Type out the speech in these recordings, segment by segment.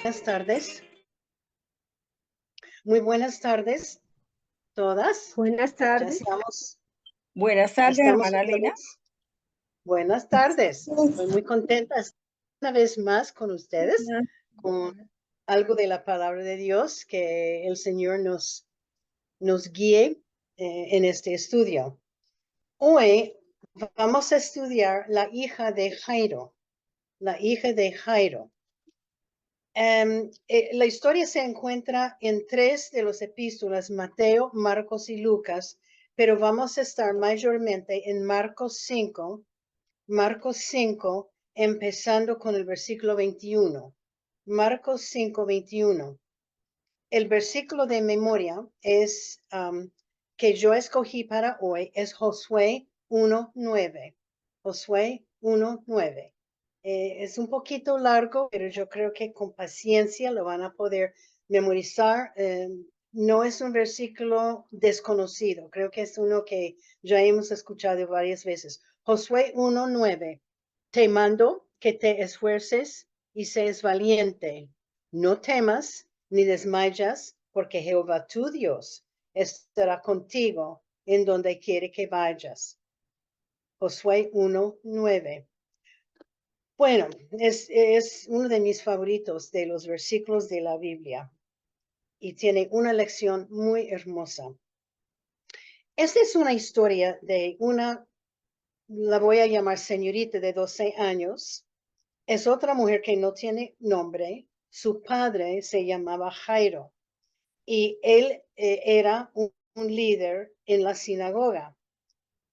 Buenas tardes. Muy buenas tardes, todas. Buenas Ya tardes. Buenas tardes, estamos hermana otra Lina. vez. Buenas tardes. Estoy muy contenta de estar una vez más con ustedes, con algo de la palabra de Dios que el Señor nos guíe en este estudio. Hoy vamos a estudiar la hija de Jairo. La hija de Jairo. La historia se encuentra en 3 de los epístolas, Mateo, Marcos y Lucas, pero vamos a estar mayormente en Marcos 5, empezando con el versículo 21. Marcos 5, 21. El versículo de memoria es que yo escogí para hoy es Josué 1:9. Josué 1:9. Es un poquito largo, pero yo creo que con paciencia lo van a poder memorizar. No es un versículo desconocido, creo que es uno que ya hemos escuchado varias veces. Josué 1:9. Te mando que te esfuerces y seas valiente. No temas ni desmayas, porque Jehová tu Dios estará contigo en donde quiere que vayas. Josué 1:9. Bueno, es uno de mis favoritos de los versículos de la Biblia y tiene una lección muy hermosa. Esta es una historia de la voy a llamar señorita de 12 años. Es otra mujer que no tiene nombre. Su padre se llamaba Jairo y él era un líder en la sinagoga.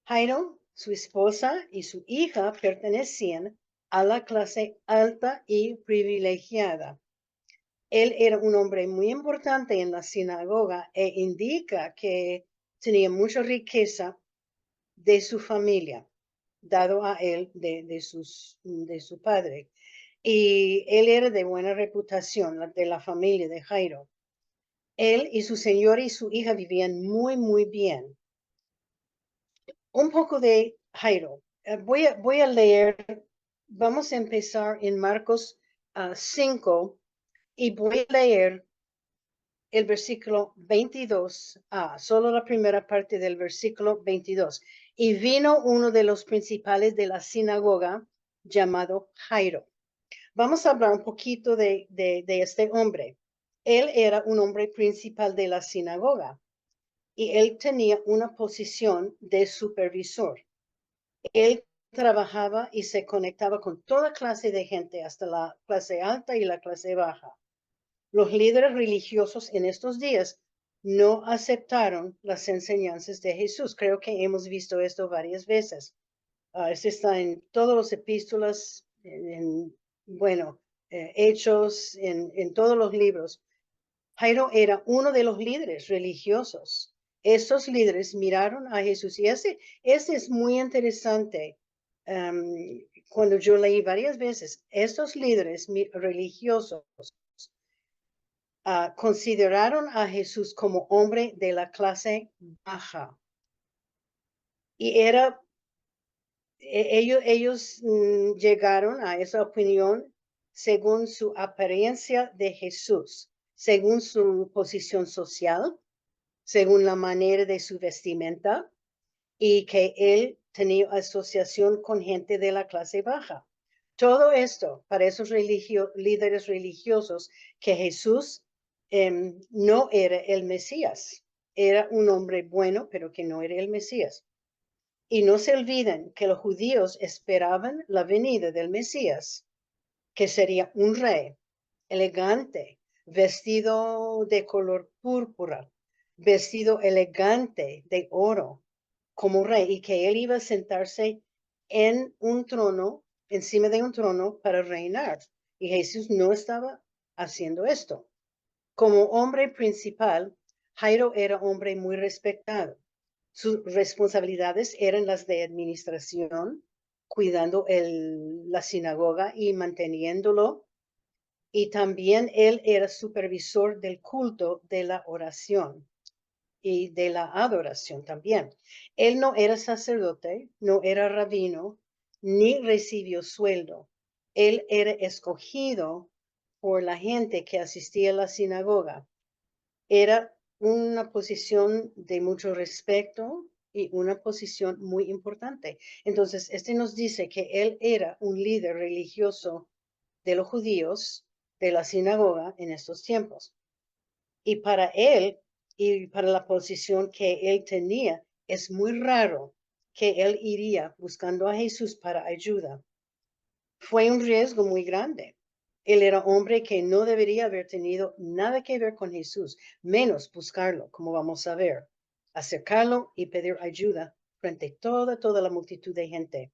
Jairo, su esposa y su hija pertenecían a la clase alta y privilegiada. Él era un hombre muy importante en la sinagoga e indica que tenía mucha riqueza de su familia, dado a él de su padre. Y él era de buena reputación, de la familia de Jairo. Él y su señora y su hija vivían muy, muy bien. Un poco de Jairo. Voy a leer, vamos a empezar en Marcos 5 y voy a leer el versículo 22, solo la primera parte del versículo 22. Y vino uno de los principales de la sinagoga llamado Jairo. Vamos a hablar un poquito de este hombre. Él era un hombre principal de la sinagoga y él tenía una posición de supervisor. Él trabajaba y se conectaba con toda clase de gente, hasta la clase alta y la clase baja. Los líderes religiosos en estos días no aceptaron las enseñanzas de Jesús. Creo que hemos visto esto varias veces. Esto está en todas las epístolas, Hechos, en todos los libros. Jairo era uno de los líderes religiosos. Estos líderes miraron a Jesús y ese es muy interesante. Cuando yo leí varias veces, estos líderes religiosos consideraron a Jesús como hombre de la clase baja. Y ellos llegaron a esa opinión según su apariencia de Jesús, según su posición social, según la manera de su vestimenta y que él tenía asociación con gente de la clase baja. Todo esto para esos líderes religiosos que Jesús no era el Mesías. Era un hombre bueno, pero que no era el Mesías. Y no se olviden que los judíos esperaban la venida del Mesías, que sería un rey elegante, vestido de color púrpura, vestido elegante de oro como rey, y que él iba a sentarse en un trono, encima de un trono para reinar. Y Jesús no estaba haciendo esto. Como hombre principal, Jairo era hombre muy respetado. Sus responsabilidades eran las de administración, cuidando la sinagoga y manteniéndolo. Y también él era supervisor del culto de la oración y de la adoración también. Él no era sacerdote, no era rabino, ni recibió sueldo. Él era escogido por la gente que asistía a la sinagoga. Era una posición de mucho respeto y una posición muy importante. Entonces, este nos dice que él era un líder religioso de los judíos de la sinagoga en estos tiempos. Y para él y para la posición que él tenía, es muy raro que él iría buscando a Jesús para ayuda. Fue un riesgo muy grande. Él era hombre que no debería haber tenido nada que ver con Jesús, menos buscarlo, como vamos a ver, acercarlo y pedir ayuda frente a toda la multitud de gente.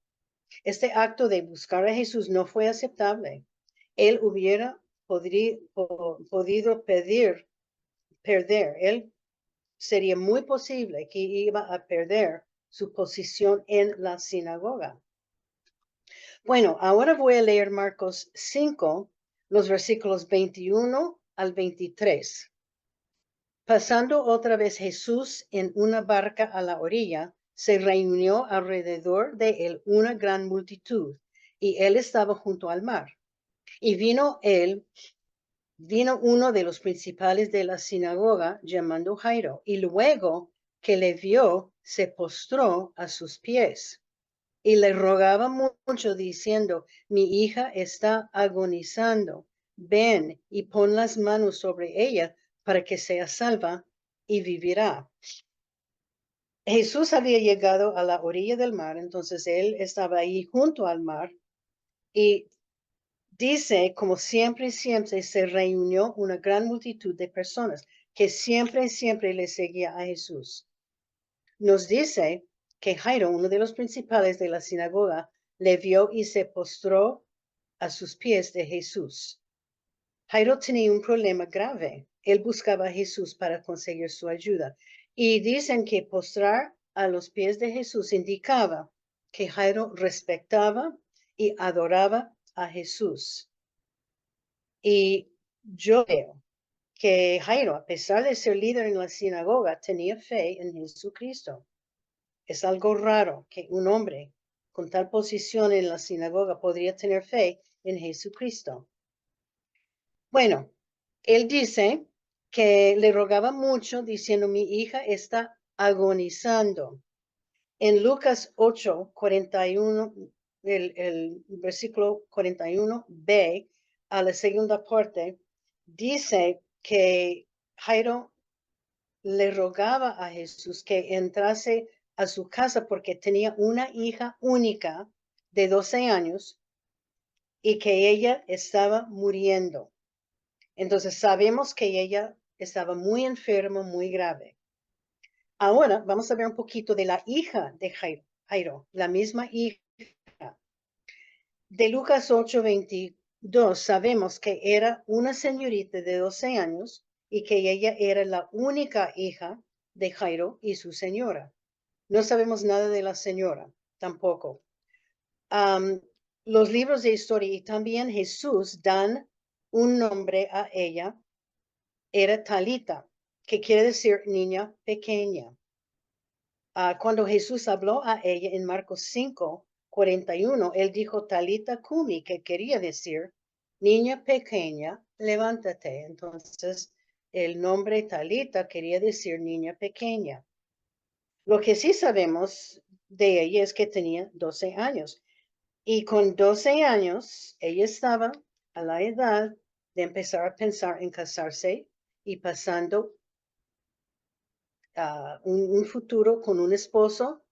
Este acto de buscar a Jesús no fue aceptable. Él hubiera podido perder. Él sería muy posible que iba a perder su posición en la sinagoga. Bueno, ahora voy a leer Marcos 5, los versículos 21 al 23. Pasando otra vez Jesús en una barca a la orilla, se reunió alrededor de él una gran multitud, y él estaba junto al mar. Y vino uno de los principales de la sinagoga, llamando Jairo, y luego que le vio, se postró a sus pies y le rogaba mucho, diciendo: mi hija está agonizando, ven y pon las manos sobre ella para que sea salva y vivirá. Jesús había llegado a la orilla del mar, entonces él estaba ahí junto al mar, y dice, como siempre se reunió una gran multitud de personas que siempre le seguía a Jesús. Nos dice que Jairo, uno de los principales de la sinagoga, le vio y se postró a sus pies de Jesús. Jairo tenía un problema grave. Él buscaba a Jesús para conseguir su ayuda. Y dicen que postrar a los pies de Jesús indicaba que Jairo respetaba y adoraba a Jesús. Y yo veo que Jairo, a pesar de ser líder en la sinagoga, tenía fe en Jesucristo. Es algo raro que un hombre con tal posición en la sinagoga podría tener fe en Jesucristo. Bueno, él dice que le rogaba mucho, diciendo: mi hija está agonizando. En Lucas 8:41, el versículo 41b, a la segunda parte, dice que Jairo le rogaba a Jesús que entrase a su casa porque tenía una hija única de 12 años y que ella estaba muriendo. Entonces sabemos que ella estaba muy enferma, muy grave. Ahora vamos a ver un poquito de la hija de Jairo, la misma hija. De Lucas 8:22 sabemos que era una señorita de 12 años y que ella era la única hija de Jairo y su señora. No sabemos nada de la señora tampoco. Los libros de historia y también Jesús dan un nombre a ella. Era Talita, que quiere decir niña pequeña. Cuando Jesús habló a ella en Marcos 5:41, él dijo Talita Kumi, que quería decir niña pequeña, levántate. Entonces, el nombre Talita quería decir niña pequeña. Lo que sí sabemos de ella es que tenía 12 años. Y con 12 años, ella estaba a la edad de empezar a pensar en casarse y pasando un futuro con un esposo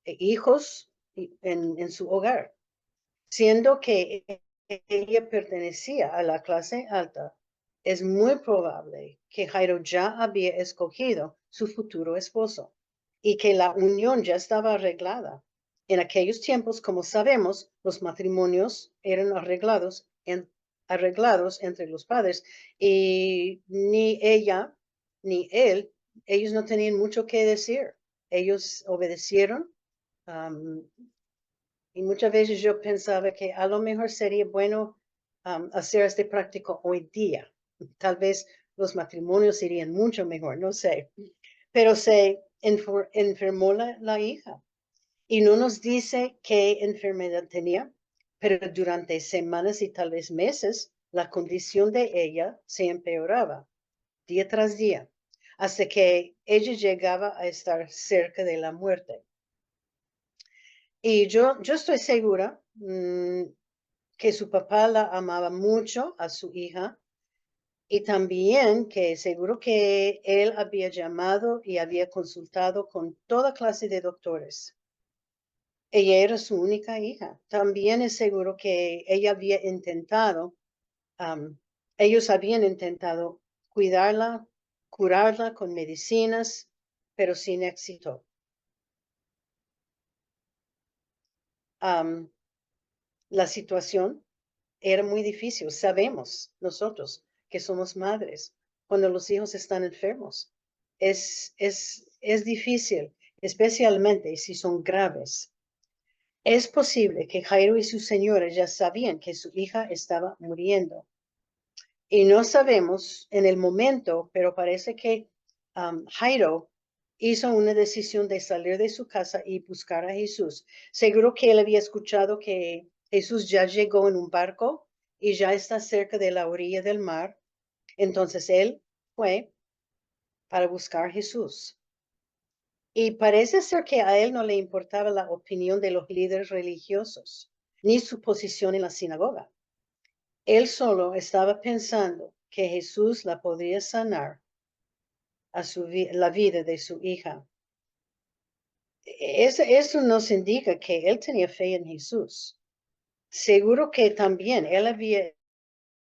e hijos en su hogar. Siendo que ella pertenecía a la clase alta, es muy probable que Jairo ya había escogido su futuro esposo y que la unión ya estaba arreglada. En aquellos tiempos, como sabemos, los matrimonios eran arreglados entre los padres, y ni ella ni él, ellos no tenían mucho que decir. Ellos obedecieron. Y muchas veces yo pensaba que a lo mejor sería bueno hacer este práctico hoy día. Tal vez los matrimonios irían mucho mejor, no sé. Pero se enfermó la hija y no nos dice qué enfermedad tenía, pero durante semanas y tal vez meses la condición de ella se empeoraba día tras día, hasta que ella llegaba a estar cerca de la muerte. Y yo estoy segura que su papá la amaba mucho a su hija y también que seguro que él había llamado y había consultado con toda clase de doctores. Ella era su única hija. También es seguro que ella había intentado, ellos habían intentado cuidarla, curarla con medicinas, pero sin éxito. La situación era muy difícil. Sabemos nosotros que somos madres cuando los hijos están enfermos. Es difícil, especialmente si son graves. Es posible que Jairo y su señora ya sabían que su hija estaba muriendo. Y no sabemos en el momento, pero parece que Jairo hizo una decisión de salir de su casa y buscar a Jesús. Seguro que él había escuchado que Jesús ya llegó en un barco y ya está cerca de la orilla del mar. Entonces él fue para buscar a Jesús. Y parece ser que a él no le importaba la opinión de los líderes religiosos, ni su posición en la sinagoga. Él solo estaba pensando que Jesús la podría sanar a la vida de su hija. Eso nos indica que él tenía fe en Jesús. Seguro que también él había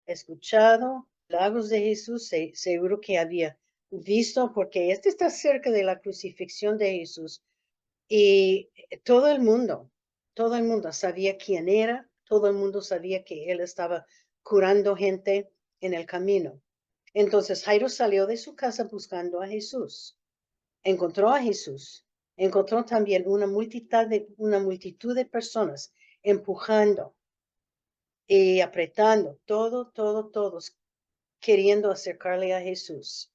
escuchado milagros de Jesús, seguro que había visto, porque este está cerca de la crucifixión de Jesús. Y todo el mundo sabía quién era, todo el mundo sabía que él estaba curando gente en el camino. Entonces Jairo salió de su casa buscando a Jesús. Encontró a Jesús. Encontró también una multitud de personas empujando y apretando, todos queriendo acercarle a Jesús.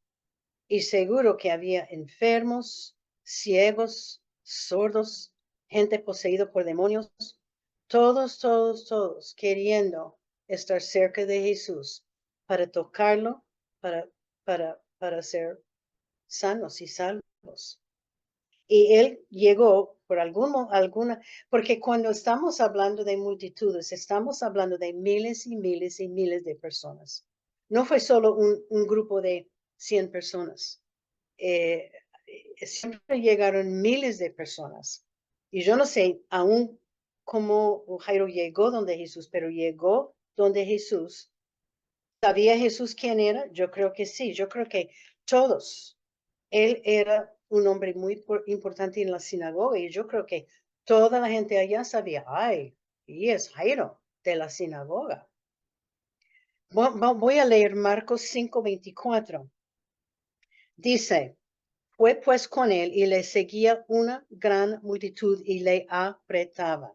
Y seguro que había enfermos, ciegos, sordos, gente poseída por demonios, todos queriendo estar cerca de Jesús para tocarlo, para, para ser sanos y salvos. Y él llegó por alguna, porque cuando estamos hablando de multitudes, estamos hablando de miles y miles y miles de personas. No fue solo un grupo de 100 personas. Siempre llegaron miles de personas. Y yo no sé aún cómo Jairo llegó donde Jesús, pero llegó donde Jesús. ¿Sabía Jesús quién era? Yo creo que sí. Yo creo que todos. Él era un hombre muy importante en la sinagoga y yo creo que toda la gente allá sabía, ay, y es Jairo de la sinagoga. Voy a leer Marcos 5:24. Dice, fue pues con él y le seguía una gran multitud y le apretaban.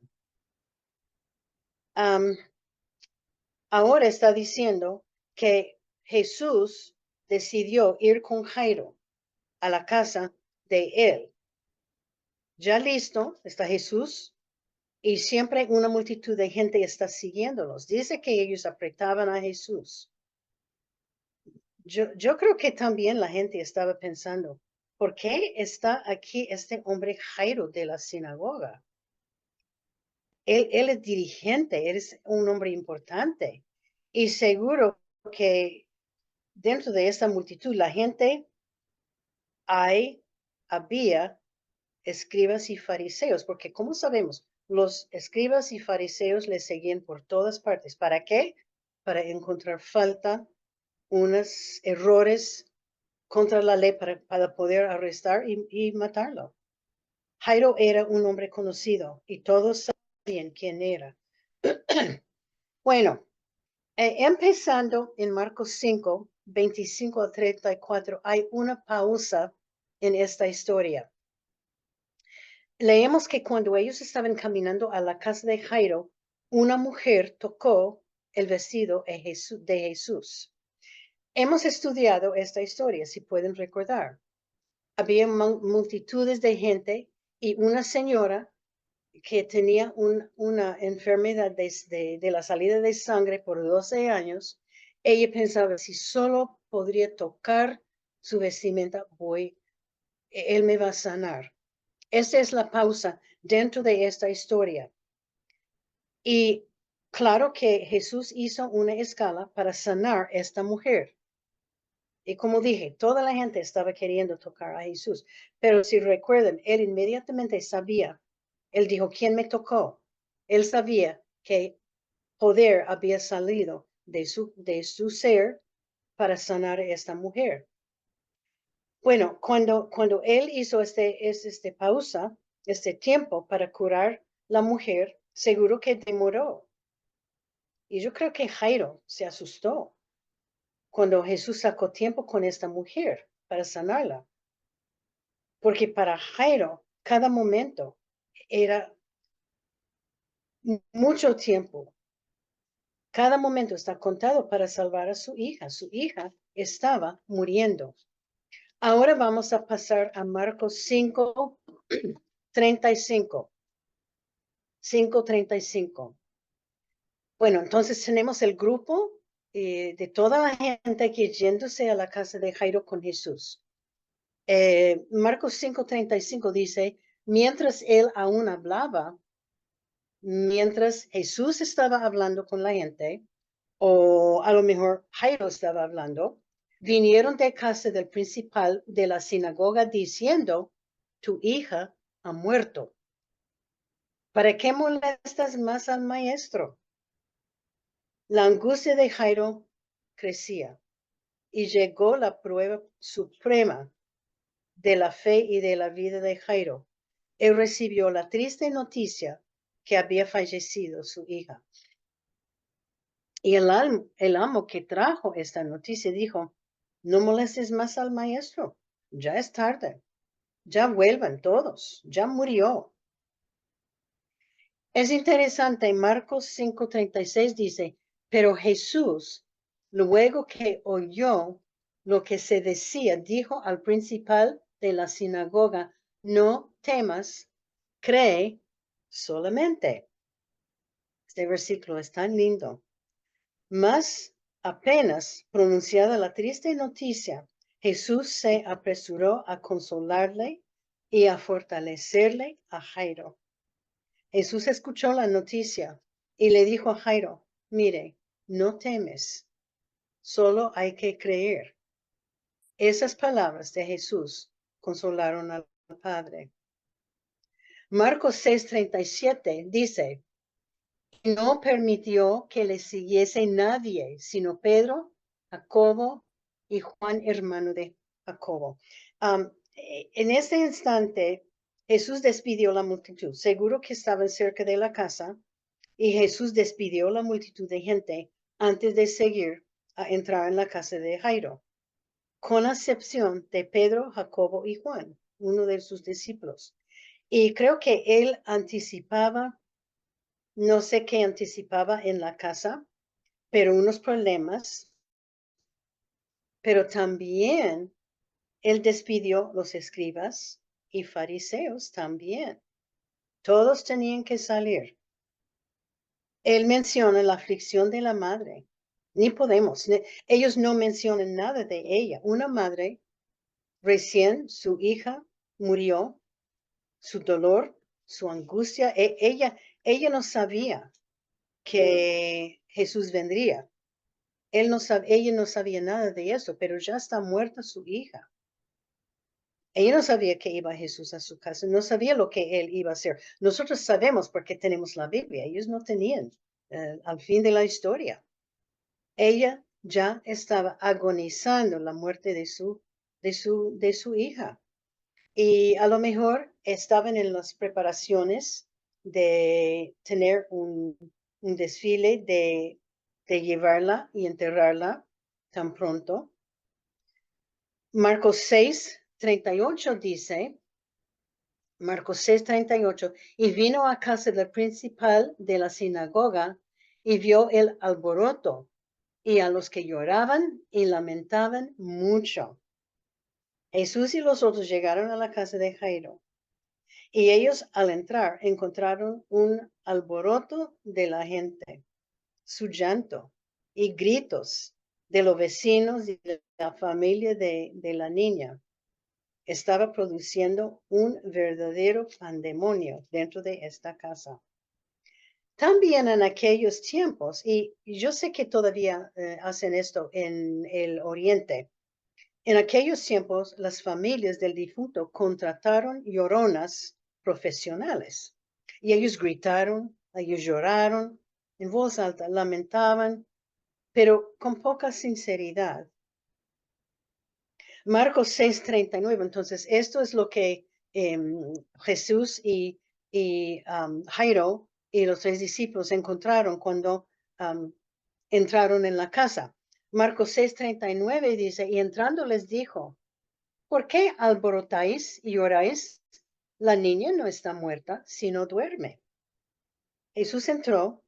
Ahora está diciendo que Jesús decidió ir con Jairo a la casa de él. Ya listo, está Jesús y siempre una multitud de gente está siguiéndolos. Dice que ellos apretaban a Jesús. Yo creo que también la gente estaba pensando, ¿por qué está aquí este hombre Jairo de la sinagoga? Él es dirigente, él es un hombre importante. Y seguro que dentro de esta multitud, la gente había escribas y fariseos, porque como sabemos, los escribas y fariseos le seguían por todas partes. ¿Para qué? Para encontrar falta, unos errores contra la ley para poder arrestar y matarlo. Jairo era un hombre conocido y todos sabían quién era. Bueno, empezando en Marcos 5:25 a 34, hay una pausa en esta historia. Leemos que cuando ellos estaban caminando a la casa de Jairo, una mujer tocó el vestido de Jesús. Hemos estudiado esta historia, si pueden recordar. Había multitudes de gente y una señora que tenía una enfermedad de la salida de sangre por 12 años Ella pensaba, si solo podría tocar su vestimenta, él me va a sanar. Esta es la pausa dentro de esta historia. Y claro que Jesús hizo una escala para sanar a esta mujer. Y como dije, toda la gente estaba queriendo tocar a Jesús. Pero si recuerdan, él inmediatamente sabía. Él dijo, ¿quién me tocó? Él sabía que poder había salido de su ser para sanar a esta mujer. Bueno, cuando él hizo este pausa, este tiempo para curar la mujer, seguro que demoró. Y yo creo que Jairo se asustó cuando Jesús sacó tiempo con esta mujer para sanarla. Porque para Jairo, cada momento era mucho tiempo. Cada momento está contado para salvar a su hija. Su hija estaba muriendo. Ahora vamos a pasar a Marcos 5:35. 5:35. Bueno, entonces tenemos el grupo de toda la gente que yéndose a la casa de Jairo con Jesús. Marcos 5:35 dice, mientras él aún hablaba, mientras Jesús estaba hablando con la gente, o a lo mejor Jairo estaba hablando, vinieron de casa del principal de la sinagoga diciendo, tu hija ha muerto. ¿Para qué molestas más al maestro? La angustia de Jairo crecía y llegó la prueba suprema de la fe y de la vida de Jairo. Él recibió la triste noticia que había fallecido su hija. Y el amo que trajo esta noticia dijo, no molestes más al maestro, ya es tarde, ya vuelvan todos, ya murió. Es interesante, Marcos 5:36 dice, pero Jesús, luego que oyó lo que se decía, dijo al principal de la sinagoga, no temas, cree solamente. Este versículo es tan lindo. Mas apenas pronunciada la triste noticia, Jesús se apresuró a consolarle y a fortalecerle a Jairo. Jesús escuchó la noticia y le dijo a Jairo, mire, no temes, solo hay que creer. Esas palabras de Jesús consolaron al Padre. Marcos 6:37 dice, no permitió que le siguiese nadie, sino Pedro, Jacobo y Juan, hermano de Jacobo. En este instante, Jesús despidió la multitud. Seguro que estaban cerca de la casa y Jesús despidió la multitud de gente antes de seguir a entrar en la casa de Jairo, con la excepción de Pedro, Jacobo y Juan, uno de sus discípulos. Y creo que él anticipaba, no sé qué anticipaba en la casa, pero unos problemas, pero también él despidió los escribas y fariseos también. Todos tenían que salir. Él menciona la aflicción de la madre. Ni podemos, ellos no mencionan nada de ella. Una madre, recién su hija murió, su dolor, su angustia, ella no sabía que Jesús vendría. Ella no sabía nada de eso, pero ya está muerta su hija. Ella no sabía que iba Jesús a su casa, no sabía lo que él iba a hacer. Nosotros sabemos porque tenemos la Biblia, ellos no tenían al fin de la historia. Ella ya estaba agonizando la muerte de su hija. Y a lo mejor estaban en las preparaciones de tener un desfile de llevarla y enterrarla tan pronto. Marcos 6:38 dice, Marcos 6:38, y vino a casa del principal de la sinagoga y vio el alboroto y a los que lloraban y lamentaban mucho. Jesús y los otros llegaron a la casa de Jairo y ellos al entrar encontraron un alboroto de la gente, su llanto y gritos de los vecinos y de la familia de la niña estaba produciendo un verdadero pandemonio dentro de esta casa. También en aquellos tiempos, y yo sé que todavía hacen esto en el Oriente, en aquellos tiempos las familias del difunto contrataron lloronas profesionales y ellos gritaron, ellos lloraron en voz alta, lamentaban, pero con poca sinceridad. Marcos 6:39, entonces esto es lo que Jesús y Jairo y los 3 discípulos encontraron cuando entraron en la casa. Marcos 6:39 dice, y entrando les dijo, ¿por qué alborotáis y oráis? La niña no está muerta, sino duerme. Jesús entró,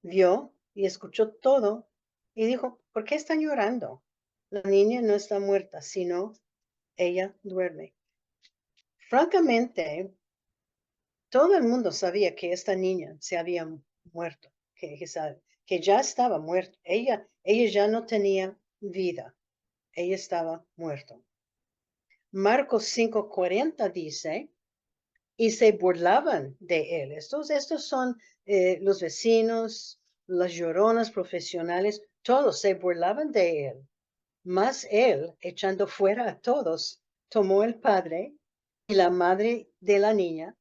vio y escuchó todo y dijo, ¿por qué están llorando? La niña no está muerta, sino ella duerme. Francamente, todo el mundo sabía que esta niña se había muerto, que ya estaba muerta. Ella ya no tenía vida. Ella estaba muerta. Marcos 5:40 dice, y se burlaban de él. Estos son los vecinos, las lloronas profesionales, todos se burlaban de él. Mas él, echando fuera a todos, tomó el padre y la madre de la niña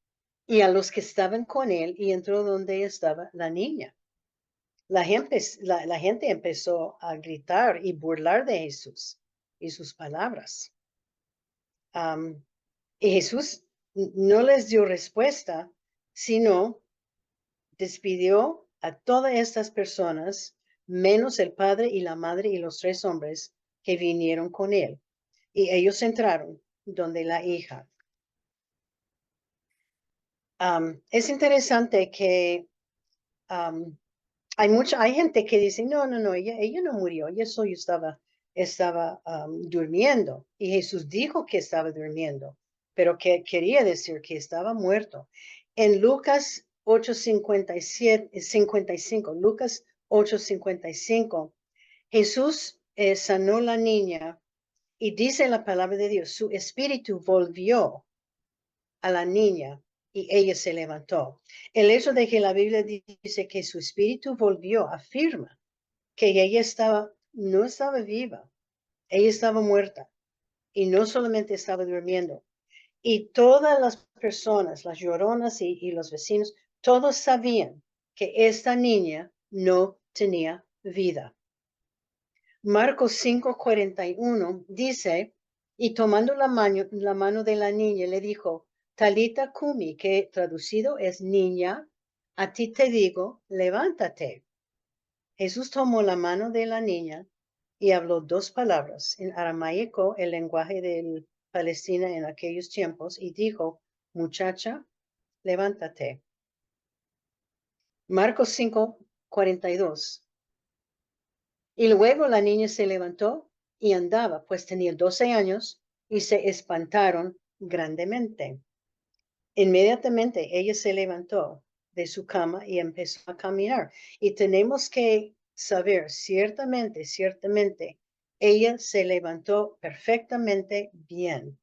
y a los que estaban con él y entró donde estaba la niña. La gente empezó a gritar y burlar de Jesús y sus palabras. Y Jesús no les dio respuesta, sino despidió a todas estas personas, menos el padre y la madre y los 3 hombres que vinieron con él. Y ellos entraron donde la hija. Es interesante que hay gente que dice, no, ella no murió, ella solo estaba durmiendo. Y Jesús dijo que estaba durmiendo, pero que quería decir que estaba muerto. En Lucas 8:55, Lucas 8:55, Jesús sanó la niña y dice la palabra de Dios, su espíritu volvió a la niña y ella se levantó. El hecho de que la Biblia dice que su espíritu volvió afirma que ella no estaba viva, ella estaba muerta y no solamente estaba durmiendo. Y todas las personas, las lloronas y los vecinos, todos sabían que esta niña no tenía vida. Marcos 5:41 dice, y tomando la mano de la niña, le dijo, Talita Kumi, que traducido es niña, a ti te digo, levántate. Jesús tomó la mano de la niña y habló 2 palabras en aramaico, el lenguaje de Palestina en aquellos tiempos, y dijo, muchacha, levántate. Marcos 5:42. Y luego la niña se levantó y andaba, pues tenía 12 años, y se espantaron grandemente. Inmediatamente ella se levantó de su cama y empezó a caminar. Y tenemos que saber ciertamente, ella se levantó perfectamente bien,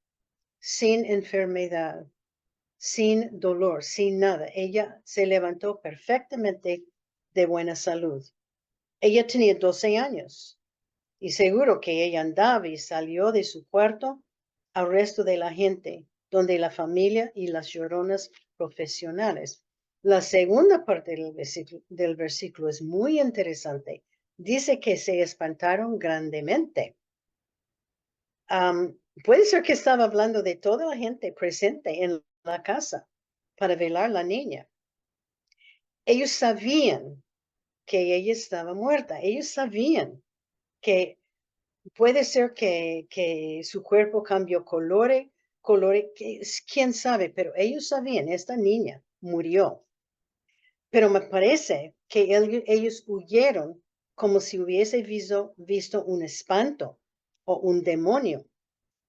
sin enfermedad, sin dolor, sin nada. Ella se levantó perfectamente de buena salud. Ella tenía 12 años. Y seguro que ella andaba y salió de su cuarto al resto de la gente, donde la familia y las lloronas profesionales. La segunda parte del versículo es muy interesante. Dice que se espantaron grandemente. Puede ser que estaba hablando de toda la gente presente en la casa para velar la niña. Ellos sabían que ella estaba muerta. Ellos sabían que puede ser que su cuerpo cambió colores, quién sabe, pero ellos sabían, esta niña murió. Pero me parece que ellos huyeron como si hubiese visto un espanto o un demonio.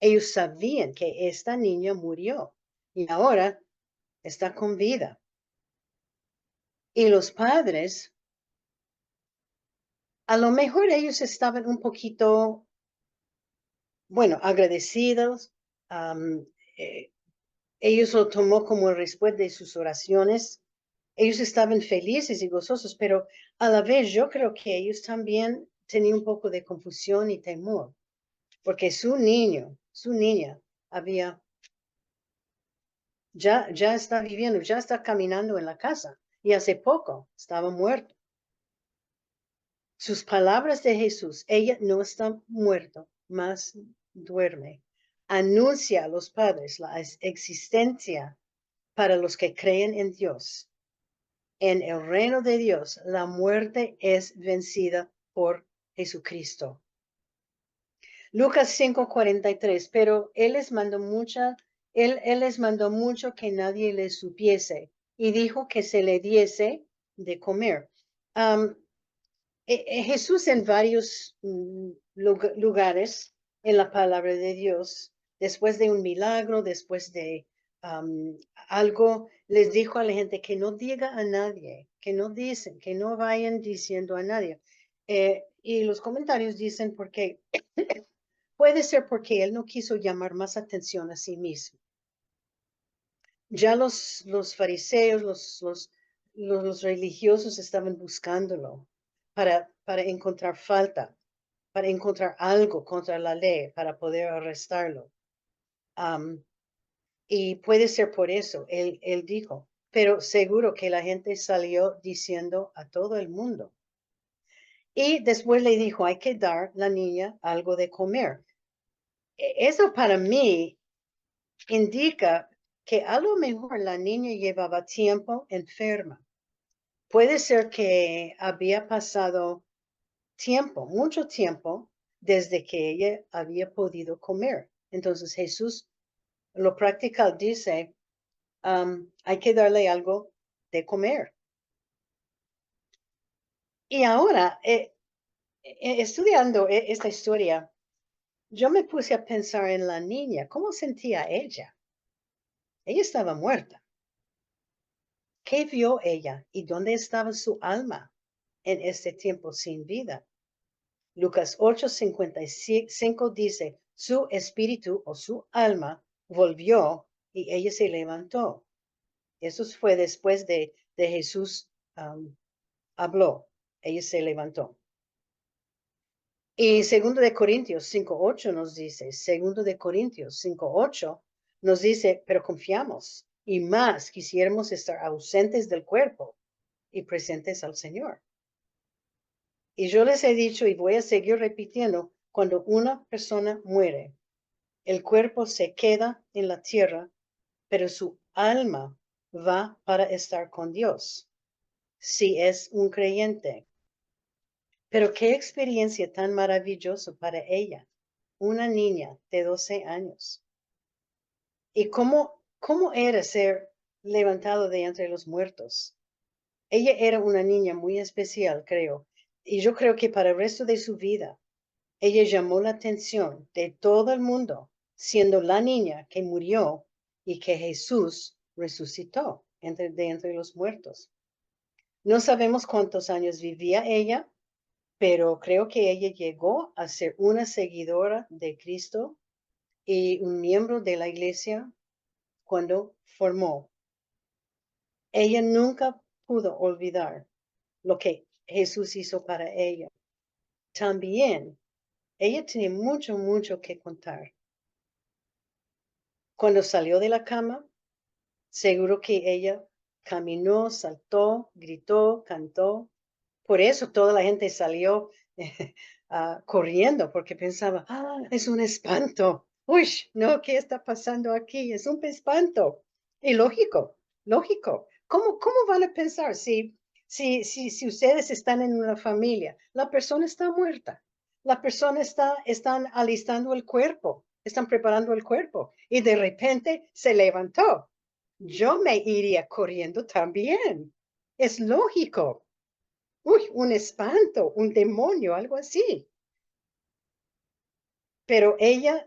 Ellos sabían que esta niña murió y ahora está con vida. Y los padres A lo mejor ellos estaban un poquito, bueno, agradecidos. am, eh, ellos lo tomó como respuesta de sus oraciones. Ellos estaban felices y gozosos, pero a la vez yo creo que ellos también tenían un poco de confusión y temor, porque su niño, su niña, había, ya está viviendo, ya está caminando en la casa y hace poco estaba muerto. Sus palabras de Jesús, ella no está muerto, más duerme. Anuncia a los padres la existencia para los que creen en Dios. En el reino de Dios, la muerte es vencida por Jesucristo. Lucas 5:43, pero él les mandó mucho que nadie les supiese y dijo que se le diese de comer. Jesús en varios lugares en la palabra de Dios, después de un milagro, después de algo, les dijo a la gente que no diga a nadie, que no dicen, que no vayan diciendo a nadie. Y los comentarios dicen porque puede ser porque él no quiso llamar más atención a sí mismo. Ya los fariseos, los religiosos estaban buscándolo para encontrar falta, para encontrar algo contra la ley, para poder arrestarlo. Y puede ser por eso, él dijo, pero seguro que la gente salió diciendo a todo el mundo. Y después le dijo, hay que dar a la niña algo de comer. Eso para mí indica que a lo mejor la niña llevaba tiempo enferma. Puede ser que había pasado tiempo, mucho tiempo, desde que ella había podido comer. Entonces Jesús, lo práctico dice, hay que darle algo de comer. Y ahora, estudiando esta historia, yo me puse a pensar en la niña, ¿cómo sentía ella? Ella estaba muerta. ¿Qué vio ella y dónde estaba su alma en este tiempo sin vida? Lucas 8:55 dice, su espíritu o su alma volvió y ella se levantó. Eso fue después de Jesús habló. Ella se levantó. Y segundo de Corintios 5:8 nos dice, segundo de Corintios 5:8 nos dice, pero confiamos y más quisiéramos estar ausentes del cuerpo y presentes al Señor. Y yo les he dicho y voy a seguir repitiendo, cuando una persona muere, el cuerpo se queda en la tierra, pero su alma va para estar con Dios, si es un creyente. Pero qué experiencia tan maravillosa para ella, una niña de 12 años. ¿Y cómo era ser levantado de entre los muertos? Ella era una niña muy especial, creo. Y yo creo que para el resto de su vida, ella llamó la atención de todo el mundo, siendo la niña que murió y que Jesús resucitó de entre los muertos. No sabemos cuántos años vivía ella, pero creo que ella llegó a ser una seguidora de Cristo y un miembro de la iglesia cuando formó. Ella nunca pudo olvidar lo que Jesús hizo para ella. También, ella tenía mucho que contar. Cuando salió de la cama, seguro que ella caminó, saltó, gritó, cantó. Por eso toda la gente salió corriendo, porque pensaba, es un espanto. Uy, no, ¿qué está pasando aquí? Es un espanto. Y lógico. ¿Cómo van a pensar si ustedes están en una familia? La persona está muerta. La persona están alistando el cuerpo, están preparando el cuerpo y de repente se levantó. Yo me iría corriendo también. Es lógico. Uy, un espanto, un demonio, algo así. Pero ella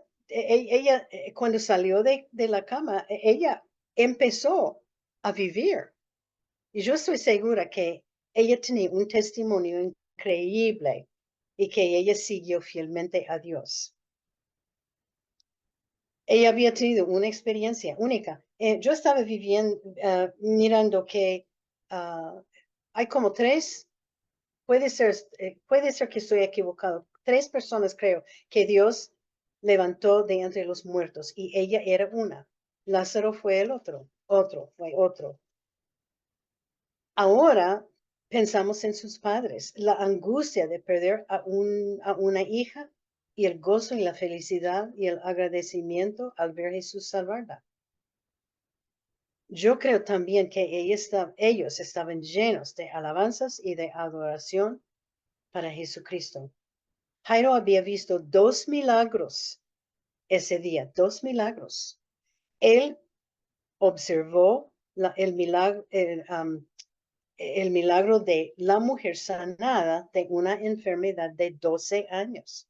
cuando salió de la cama, ella empezó a vivir. Y yo estoy segura que ella tenía un testimonio increíble y que ella siguió fielmente a Dios. Ella había tenido una experiencia única. Yo estaba viviendo, mirando que hay como tres, puede ser que estoy equivocado, tres personas creo que Dios levantó de entre los muertos y ella era una. Lázaro fue el fue otro. Ahora pensamos en sus padres, la angustia de perder a una hija y el gozo y la felicidad y el agradecimiento al ver a Jesús salvarla. Yo creo también que ellos estaban llenos de alabanzas y de adoración para Jesucristo. Jairo había visto 2 milagros ese día, 2 milagros. Él observó el milagro de la mujer sanada de una enfermedad de 12 años.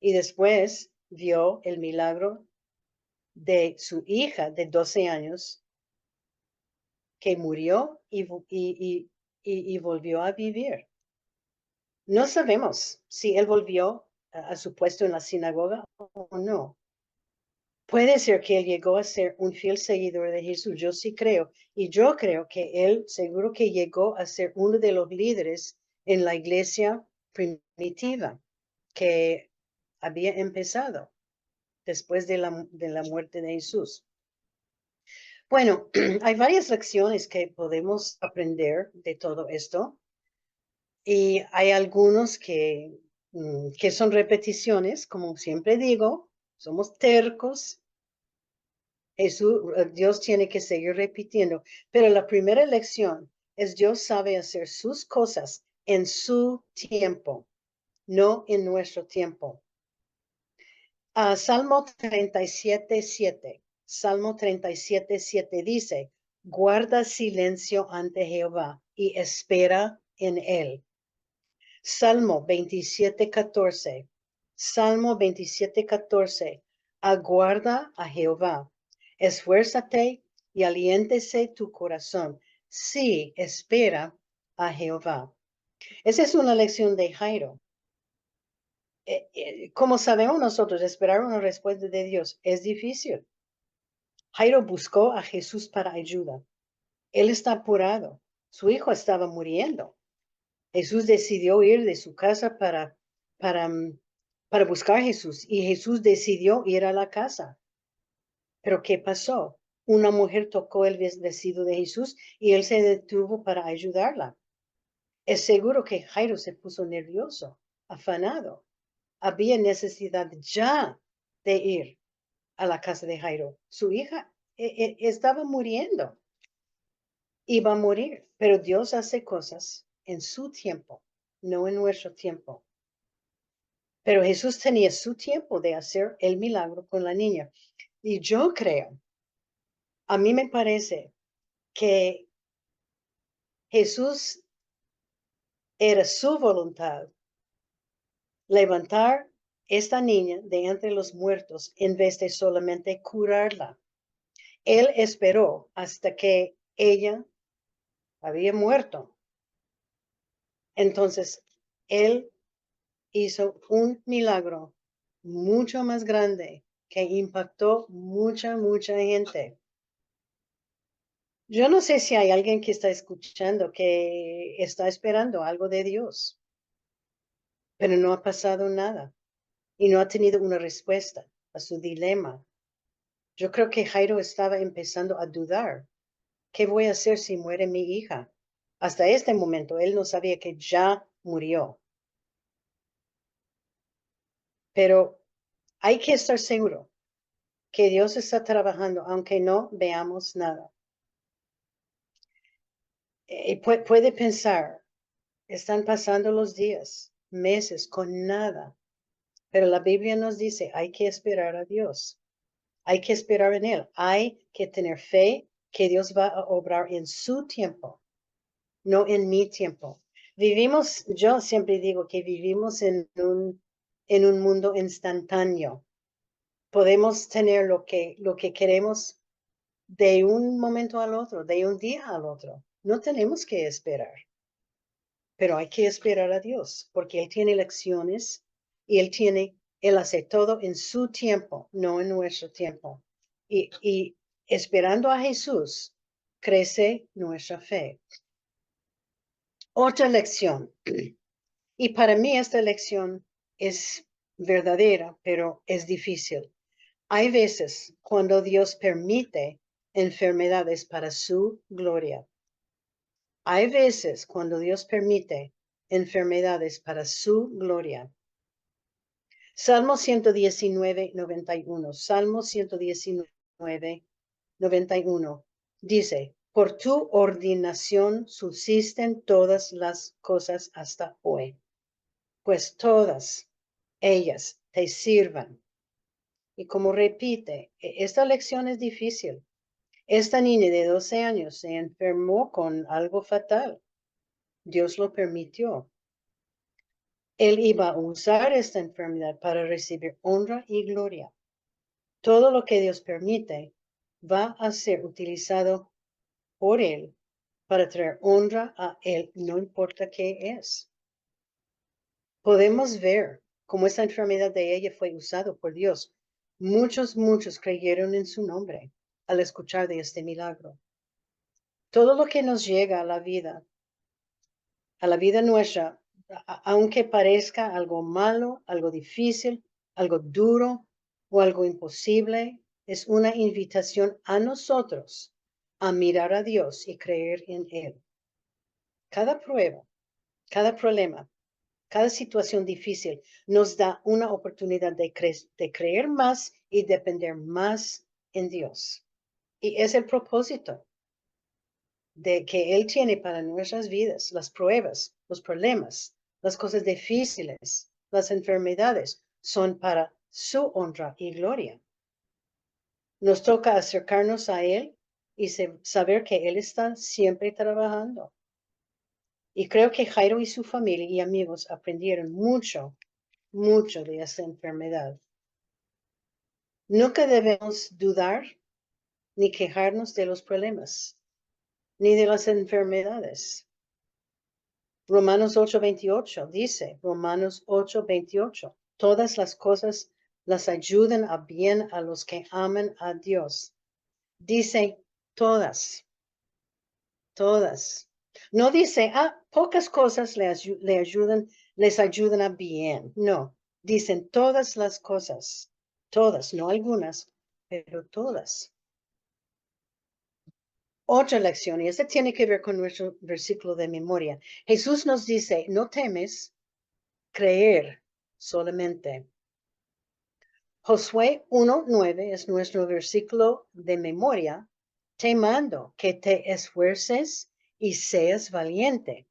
Y después vio el milagro de su hija de 12 años que murió y volvió a vivir. No sabemos si él volvió a su puesto en la sinagoga o no. Puede ser que él llegó a ser un fiel seguidor de Jesús. Yo sí creo. Y yo creo que él seguro que llegó a ser uno de los líderes en la iglesia primitiva que había empezado después de la muerte de Jesús. Bueno, hay varias lecciones que podemos aprender de todo esto. Y hay algunos que son repeticiones, como siempre digo, somos tercos. Dios tiene que seguir repitiendo, pero la primera lección es Dios sabe hacer sus cosas en su tiempo, no en nuestro tiempo. Salmo 37:7. Salmo 37:7 dice, guarda silencio ante Jehová y espera en él. Salmo 27:14. Salmo 27:14. Aguarda a Jehová. Esfuérzate y aliéntese tu corazón. Sí, espera a Jehová. Esa es una lección de Jairo. Como sabemos nosotros, esperar una respuesta de Dios es difícil. Jairo buscó a Jesús para ayuda. Él está apurado. Su hijo estaba muriendo. Jesús decidió ir de su casa para, mm, para buscar a Jesús y Jesús decidió ir a la casa. Pero ¿qué pasó? Una mujer tocó el vestido de Jesús y él se detuvo para ayudarla. Es seguro que Jairo se puso nervioso, afanado. Había necesidad ya de ir a la casa de Jairo. Su hija estaba muriendo, iba a morir, pero Dios hace cosas en su tiempo, no en nuestro tiempo. Pero Jesús tenía su tiempo de hacer el milagro con la niña. Y yo creo, a mí me parece que Jesús era su voluntad levantar esta niña de entre los muertos en vez de solamente curarla. Él esperó hasta que ella había muerto. Entonces, él hizo un milagro mucho más grande que impactó mucha gente. Yo no sé si hay alguien que está escuchando que está esperando algo de Dios, pero no ha pasado nada y no ha tenido una respuesta a su dilema. Yo creo que Jairo estaba empezando a dudar. ¿Qué voy a hacer si muere mi hija? Hasta este momento él no sabía que ya murió. Pero hay que estar seguro que Dios está trabajando aunque no veamos nada. Puede pensar, están pasando los días, meses con nada. Pero la Biblia nos dice, hay que esperar a Dios. Hay que esperar en Él. Hay que tener fe que Dios va a obrar en su tiempo, no en mi tiempo. Yo siempre digo que vivimos en un mundo instantáneo. Podemos tener lo que queremos de un momento al otro, de un día al otro. No tenemos que esperar. pero hay que esperar a Dios, porque Él tiene lecciones y Él hace todo en su tiempo, no en nuestro tiempo. Y esperando a Jesús, crece nuestra fe. Otra lección. Y para mí esta lección es verdadera, pero es difícil. Hay veces cuando Dios permite enfermedades para su gloria. Hay veces cuando Dios permite enfermedades para su gloria. Salmo 119, 91. Salmo 119, 91. Dice, por tu ordenación subsisten todas las cosas hasta hoy, pues todas ellas te sirvan. Y como repite, esta lección es difícil. Esta niña de 12 años se enfermó con algo fatal. Dios lo permitió. Él iba a usar esta enfermedad para recibir honra y gloria. Todo lo que Dios permite va a ser utilizado por Él para traer honra a Él, no importa qué es. Podemos ver cómo esta enfermedad de ella fue usada por Dios. Muchos creyeron en su nombre al escuchar de este milagro. Todo lo que nos llega a la vida nuestra, aunque parezca algo malo, algo difícil, algo duro o algo imposible, es una invitación a nosotros a mirar a Dios y creer en Él. Cada prueba, cada problema, cada situación difícil nos da una oportunidad de creer más y depender más en Dios. Y es el propósito de que Él tiene para nuestras vidas, las pruebas, los problemas, las cosas difíciles, las enfermedades, son para su honra y gloria. Nos toca acercarnos a Él y saber que Él está siempre trabajando. Y creo que Jairo y su familia y amigos aprendieron mucho de esta enfermedad. Nunca debemos dudar ni quejarnos de los problemas, ni de las enfermedades. Romanos 8:28 dice, Romanos 8:28, todas las cosas las ayudan a bien a los que aman a Dios. Dice todas. No dice, pocas cosas les ayudan a bien. No, dicen todas las cosas. Todas, no algunas, pero todas. Otra lección, y esta tiene que ver con nuestro versículo de memoria. Jesús nos dice, no temes, creer solamente. Josué 1:9 es nuestro versículo de memoria. Te mando que te esfuerces y seas valiente.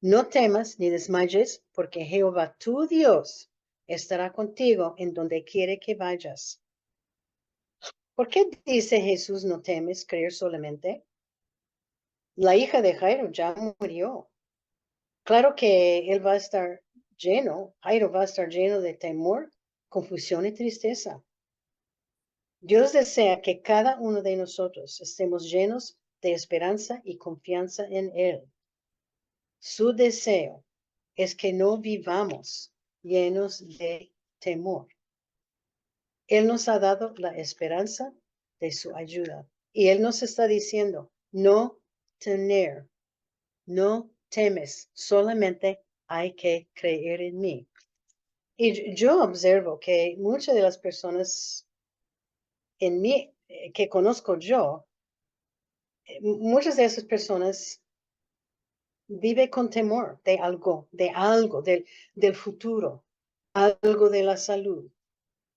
No temas ni desmayes, porque Jehová tu Dios estará contigo en donde quiere que vayas. ¿Por qué dice Jesús no temes, creer solamente? La hija de Jairo ya murió. Claro que él va a estar Jairo va a estar lleno de temor, confusión y tristeza. Dios desea que cada uno de nosotros estemos llenos de esperanza y confianza en Él. Su deseo es que no vivamos llenos de temor. Él nos ha dado la esperanza de su ayuda. Y Él nos está diciendo, no temes, solamente hay que creer en mí. Y yo observo que muchas de las personas en mí, que conozco yo, muchas de esas personas vive con temor de algo, del futuro, algo de la salud,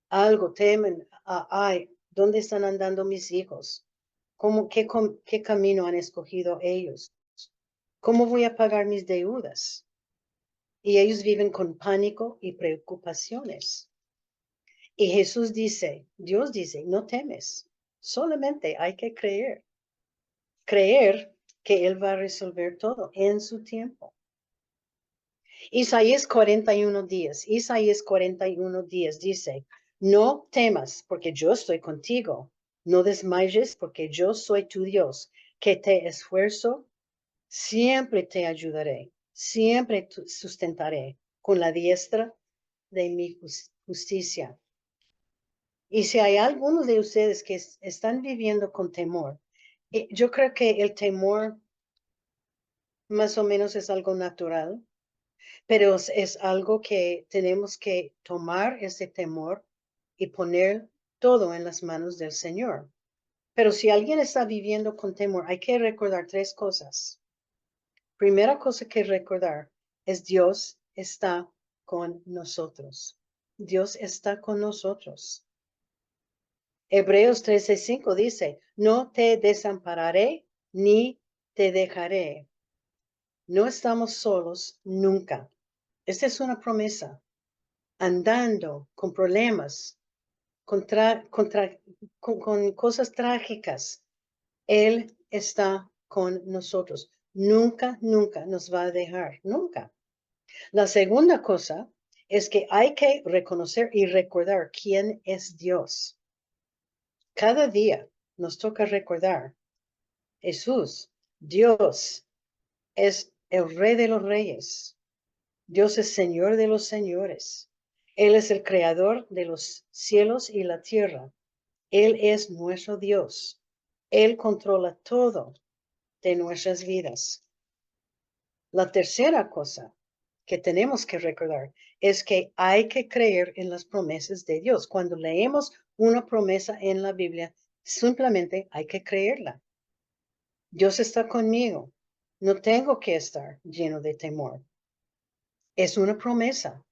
algo temen, ay, ¿dónde están andando mis hijos? ¿Qué camino han escogido ellos? ¿Cómo voy a pagar mis deudas? Y ellos viven con pánico y preocupaciones. Y Dios dice, no temes, solamente hay que creer. Creer que Él va a resolver todo en su tiempo. Isaías 41 días dice, no temas porque yo estoy contigo, no desmayes porque yo soy tu Dios, que te esfuerzo, siempre te ayudaré. siempre sustentaré con la diestra de mi justicia. Y si hay algunos de ustedes que están viviendo con temor, yo creo que el temor más o menos es algo natural, pero es algo que tenemos que tomar ese temor y poner todo en las manos del Señor. Pero si alguien está viviendo con temor, hay que recordar tres cosas. Primera cosa que recordar es Dios está con nosotros. Dios está con nosotros. Hebreos 13:5 dice, no te desampararé ni te dejaré. No estamos solos nunca. Esta es una promesa. Andando con problemas, con cosas trágicas, Él está con nosotros. Nunca, nunca nos va a dejar. Nunca. La segunda cosa es que hay que reconocer y recordar quién es Dios. Cada día nos toca recordar, Jesús, Dios, es el Rey de los Reyes. Dios es Señor de los señores. Él es el creador de los cielos y la tierra. Él es nuestro Dios. Él controla todo de nuestras vidas. La tercera cosa que tenemos que recordar es que hay que creer en las promesas de Dios. Cuando leemos una promesa en la Biblia, simplemente hay que creerla. Dios está conmigo. No tengo que estar lleno de temor. Es una promesa.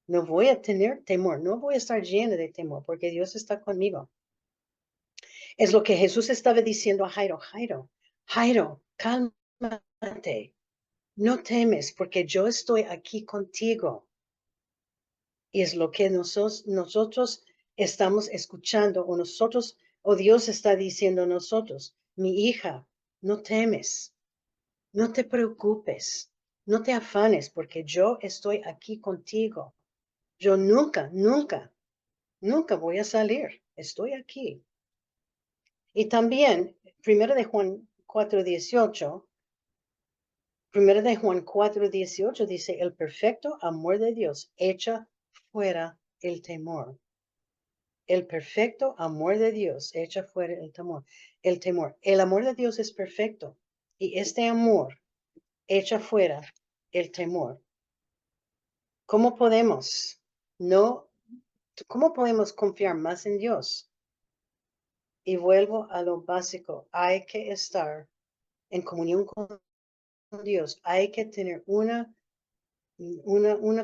No voy a tener temor, no voy a estar lleno de temor porque Dios está conmigo. Es lo que Jesús estaba diciendo a Jairo. Jairo, cálmate. No temes porque yo estoy aquí contigo. Y es lo que nosotros estamos escuchando o Dios está diciendo a nosotros, mi hija, no temes, no te preocupes, no te afanes porque yo estoy aquí contigo. Yo nunca, nunca, nunca voy a salir. Estoy aquí. Y también, 1 de Juan 4:18 dice, el perfecto amor de Dios echa fuera el temor. El perfecto amor de Dios echa fuera el temor. El amor de Dios es perfecto y este amor echa fuera el temor. ¿Cómo podemos no, cómo podemos confiar más en Dios? Y vuelvo a lo básico, hay que estar en comunión con Dios, hay que tener una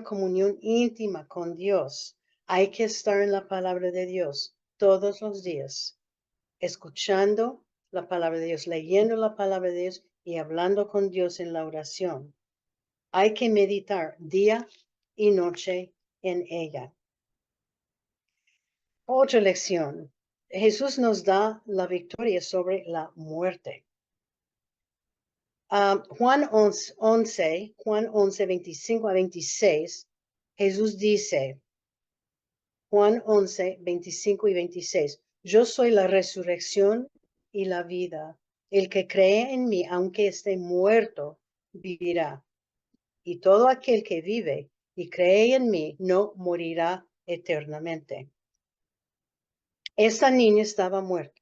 comunión íntima con Dios. Hay que estar en la palabra de Dios todos los días, escuchando la palabra de Dios, leyendo la palabra de Dios y hablando con Dios en la oración. Hay que meditar día y noche en ella. Otra lección. Jesús nos da la victoria sobre la muerte. Juan 11, 25 a 26, Jesús dice, Juan 11, 25 y 26, yo soy la resurrección y la vida. El que cree en mí, aunque esté muerto, vivirá. Y todo aquel que vive y cree en mí no morirá eternamente. Esta niña estaba muerta.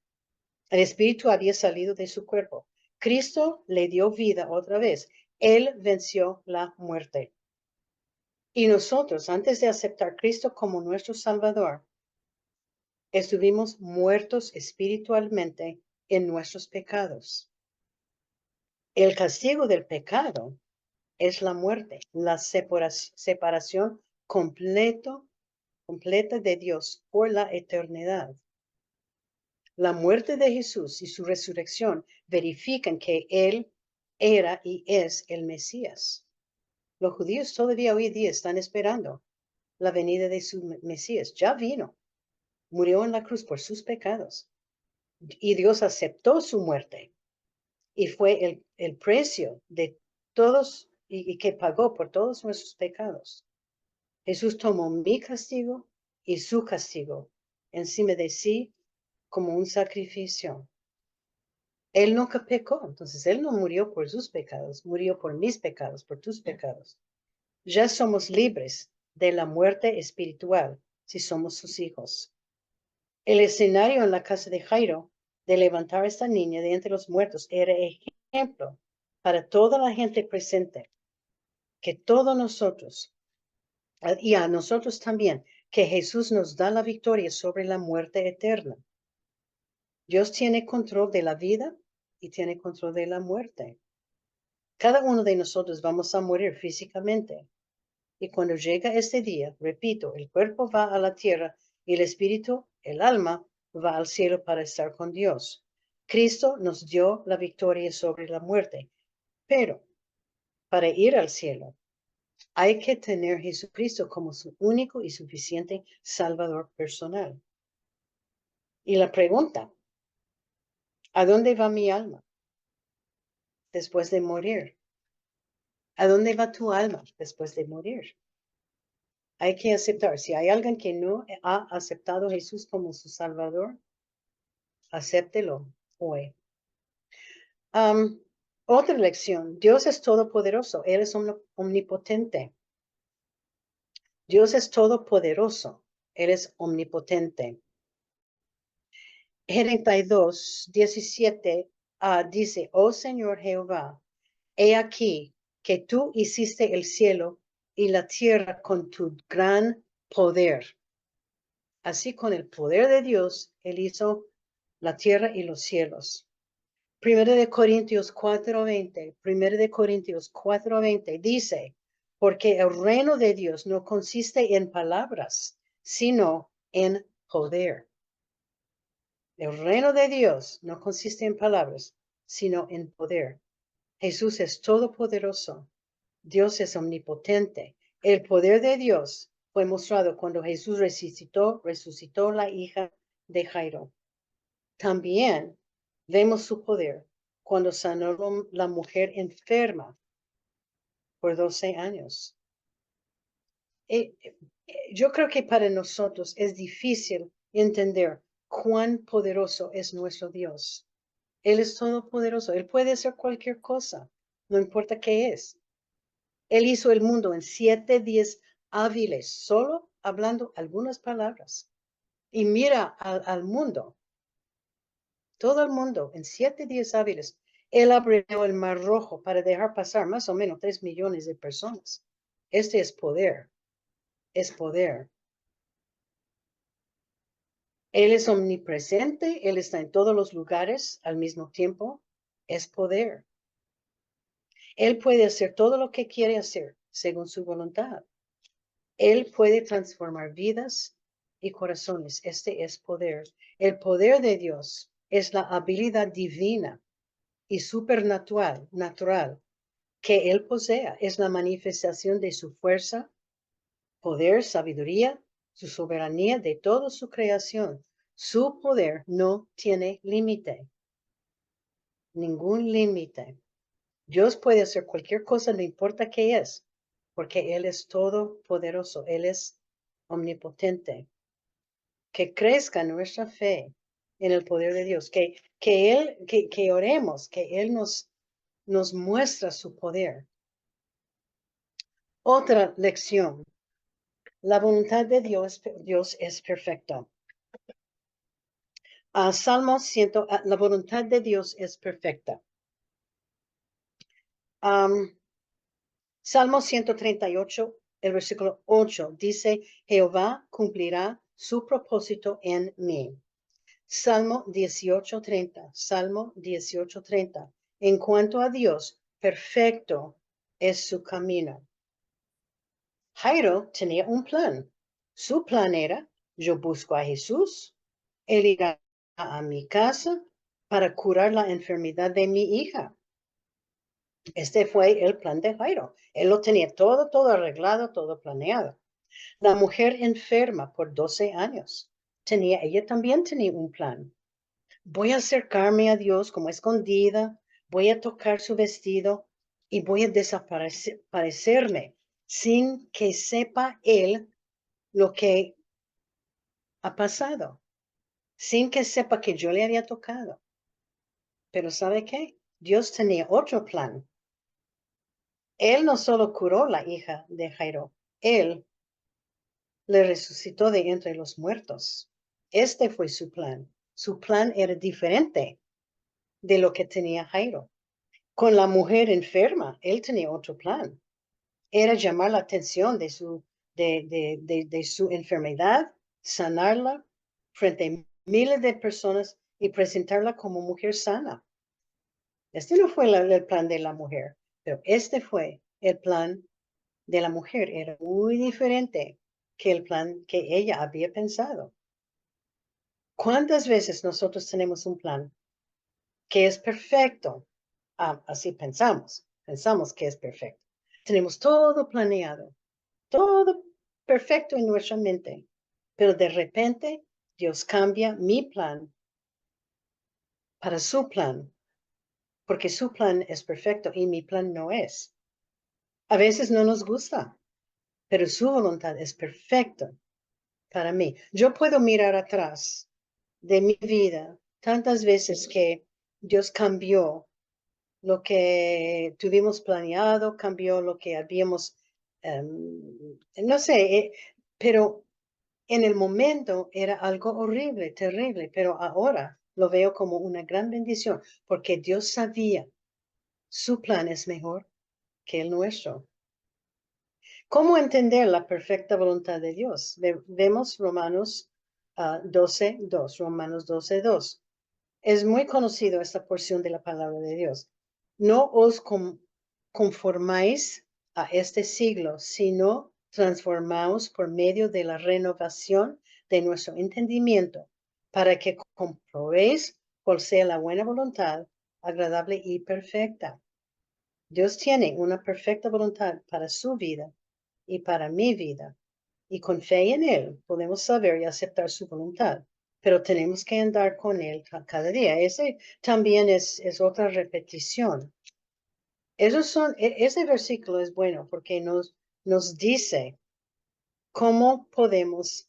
El espíritu había salido de su cuerpo. Cristo le dio vida otra vez. Él venció la muerte. Y nosotros, antes de aceptar a Cristo como nuestro Salvador, estuvimos muertos espiritualmente en nuestros pecados. El castigo del pecado es la muerte, la separación completa de Dios por la eternidad. La muerte de Jesús y su resurrección verifican que Él era y es el Mesías. Los judíos todavía hoy día están esperando la venida de su Mesías. Ya vino, murió en la cruz por sus pecados y Dios aceptó su muerte y fue el precio de todos y que pagó por todos nuestros pecados. Jesús tomó mi castigo y su castigo encima de sí como un sacrificio. Él nunca pecó, entonces Él no murió por sus pecados, murió por mis pecados, por tus pecados. Ya somos libres de la muerte espiritual si somos sus hijos. El escenario en la casa de Jairo de levantar a esta niña de entre los muertos era ejemplo para toda la gente presente, que todos nosotros, y a nosotros también, que Jesús nos da la victoria sobre la muerte eterna. Dios tiene control de la vida y tiene control de la muerte. Cada uno de nosotros vamos a morir físicamente. Y cuando llega este día, repito, el cuerpo va a la tierra y el espíritu, el alma, va al cielo para estar con Dios. Cristo nos dio la victoria sobre la muerte, pero para ir al cielo hay que tener a Jesucristo como su único y suficiente Salvador personal. Y la pregunta, ¿a dónde va mi alma después de morir? ¿A dónde va tu alma después de morir? Hay que aceptar. Si hay alguien que no ha aceptado a Jesús como su Salvador, acéptelo hoy. Otra lección. Dios es todopoderoso. Él es omnipotente. Dios es todopoderoso. Él es omnipotente. 32:17 dice, oh Señor Jehová, he aquí que tú hiciste el cielo y la tierra con tu gran poder. Así con el poder de Dios, Él hizo la tierra y los cielos. Primero de Corintios 4:20, Primero de Corintios 4:20 dice, porque el reino de Dios no consiste en palabras, sino en poder. El reino de Dios no consiste en palabras, sino en poder. Jesús es todopoderoso. Dios es omnipotente. El poder de Dios fue mostrado cuando Jesús resucitó la hija de Jairo. También vemos su poder cuando sanó la mujer enferma por 12 años. Yo creo que para nosotros es difícil entender cuán poderoso es nuestro Dios. Él es todopoderoso. Él puede hacer cualquier cosa, no importa qué es. Él hizo el mundo en 7 días hábiles, solo hablando algunas palabras. Y mira al mundo, todo el mundo, en 7 días hábiles. Él abrió el Mar Rojo para dejar pasar más o menos 3 millones de personas. Este es poder, es poder. Él es omnipresente, Él está en todos los lugares al mismo tiempo, es poder. Él puede hacer todo lo que quiere hacer según su voluntad. Él puede transformar vidas y corazones. Este es poder. El poder de Dios es la habilidad divina y natural que Él posea. Es la manifestación de su fuerza, poder, sabiduría, su soberanía de toda su creación. Su poder no tiene límite, ningún límite. Dios puede hacer cualquier cosa, no importa qué es, porque Él es todopoderoso, Él es omnipotente. Que crezca nuestra fe en el poder de Dios, que oremos, que Él nos muestra su poder. Otra lección. La voluntad de Dios es perfecta. La voluntad de Dios es perfecta. Salmo 138, el versículo 8, dice, Jehová cumplirá su propósito en mí. Salmo 18:30. En cuanto a Dios, perfecto es su camino. Jairo tenía un plan. Su plan era, yo busco a Jesús, él irá a mi casa para curar la enfermedad de mi hija. Este fue el plan de Jairo. Él lo tenía todo arreglado, todo planeado. La mujer enferma por 12 años. Ella también tenía un plan. Voy a acercarme a Dios como escondida, voy a tocar su vestido y voy a desaparecerme sin que sepa Él lo que ha pasado, sin que sepa que yo le había tocado. Pero ¿sabe qué? Dios tenía otro plan. Él no solo curó a la hija de Jairo, él le resucitó de entre los muertos. Este fue su plan. Su plan era diferente de lo que tenía Jairo. Con la mujer enferma, él tenía otro plan. Era llamar la atención de su enfermedad, sanarla frente a miles de personas y presentarla como mujer sana. Este no fue el plan de la mujer, pero este fue el plan de la mujer. Era muy diferente que el plan que ella había pensado. ¿Cuántas veces nosotros tenemos un plan que es perfecto? Así pensamos que es perfecto. Tenemos todo planeado, todo perfecto en nuestra mente, pero de repente Dios cambia mi plan para su plan, porque su plan es perfecto y mi plan no es. A veces no nos gusta, pero su voluntad es perfecta para mí. Yo puedo mirar atrás de mi vida tantas veces que Dios cambió lo que tuvimos planeado, cambió lo que habíamos, no sé, pero en el momento era algo horrible, terrible, pero ahora lo veo como una gran bendición porque Dios sabía su plan es mejor que el nuestro. ¿Cómo entender la perfecta voluntad de Dios? Vemos Romanos 12:2, Romanos 12:2. Es muy conocido esta porción de la palabra de Dios. No os conformáis a este siglo, sino transformaos por medio de la renovación de nuestro entendimiento, para que comprobéis cuál sea la buena voluntad, agradable y perfecta. Dios tiene una perfecta voluntad para su vida y para mi vida. Y con fe en Él podemos saber y aceptar su voluntad, pero tenemos que andar con Él cada día. Ese también es otra repetición. Ese versículo es bueno porque nos dice cómo podemos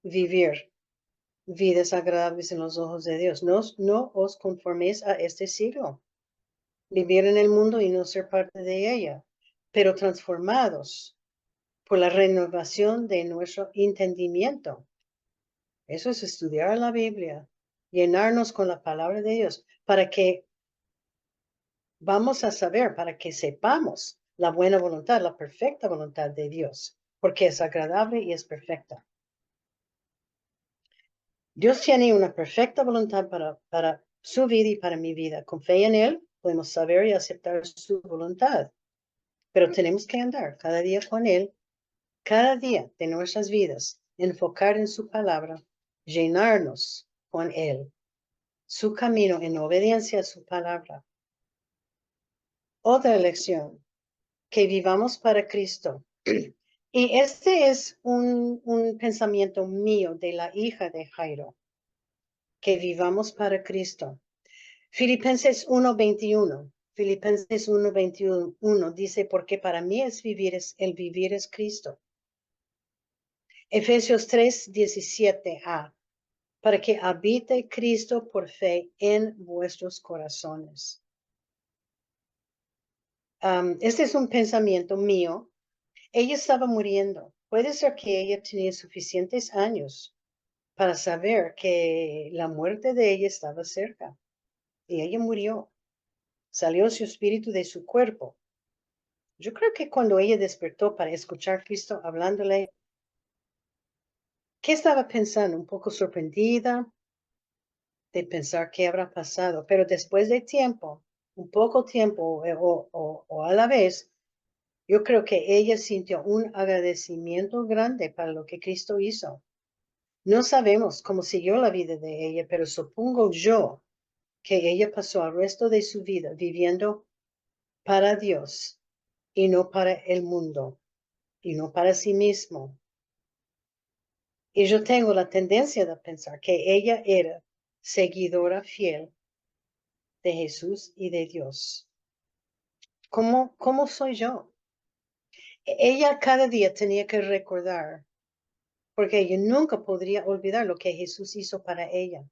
vivir vidas agradables en los ojos de Dios. No os conforméis a este siglo. Vivir en el mundo y no ser parte de ella, pero transformados por la renovación de nuestro entendimiento. Eso es estudiar la Biblia, llenarnos con la palabra de Dios, para que vamos a saber, para que sepamos la buena voluntad, la perfecta voluntad de Dios, porque es agradable y es perfecta. Dios tiene una perfecta voluntad para su vida y para mi vida. Con fe en Él podemos saber y aceptar su voluntad, pero tenemos que andar cada día con Él, cada día de nuestras vidas, enfocar en su palabra, llenarnos con Él, su camino en obediencia a su palabra. Otra lección, que vivamos para Cristo. Y este es un pensamiento mío de la hija de Jairo, que vivamos para Cristo. Filipenses 1:21. Filipenses 1:21 dice, porque para mí el vivir es Cristo. Efesios 3:17a, para que habite Cristo por fe en vuestros corazones. Este es un pensamiento mío. Ella estaba muriendo. Puede ser que ella tenía suficientes años para saber que la muerte de ella estaba cerca. Y ella murió. Salió su espíritu de su cuerpo. Yo creo que cuando ella despertó para escuchar a Cristo hablándole, ¿qué estaba pensando? Un poco sorprendida de pensar qué habrá pasado. Pero después de tiempo, un poco tiempo o a la vez, yo creo que ella sintió un agradecimiento grande para lo que Cristo hizo. No sabemos cómo siguió la vida de ella, pero supongo yo que ella pasó el resto de su vida viviendo para Dios y no para el mundo y no para sí mismo. Y yo tengo la tendencia de pensar que ella era seguidora fiel de Jesús y de Dios. ¿Cómo soy yo? Ella cada día tenía que recordar, porque ella nunca podría olvidar lo que Jesús hizo para ella.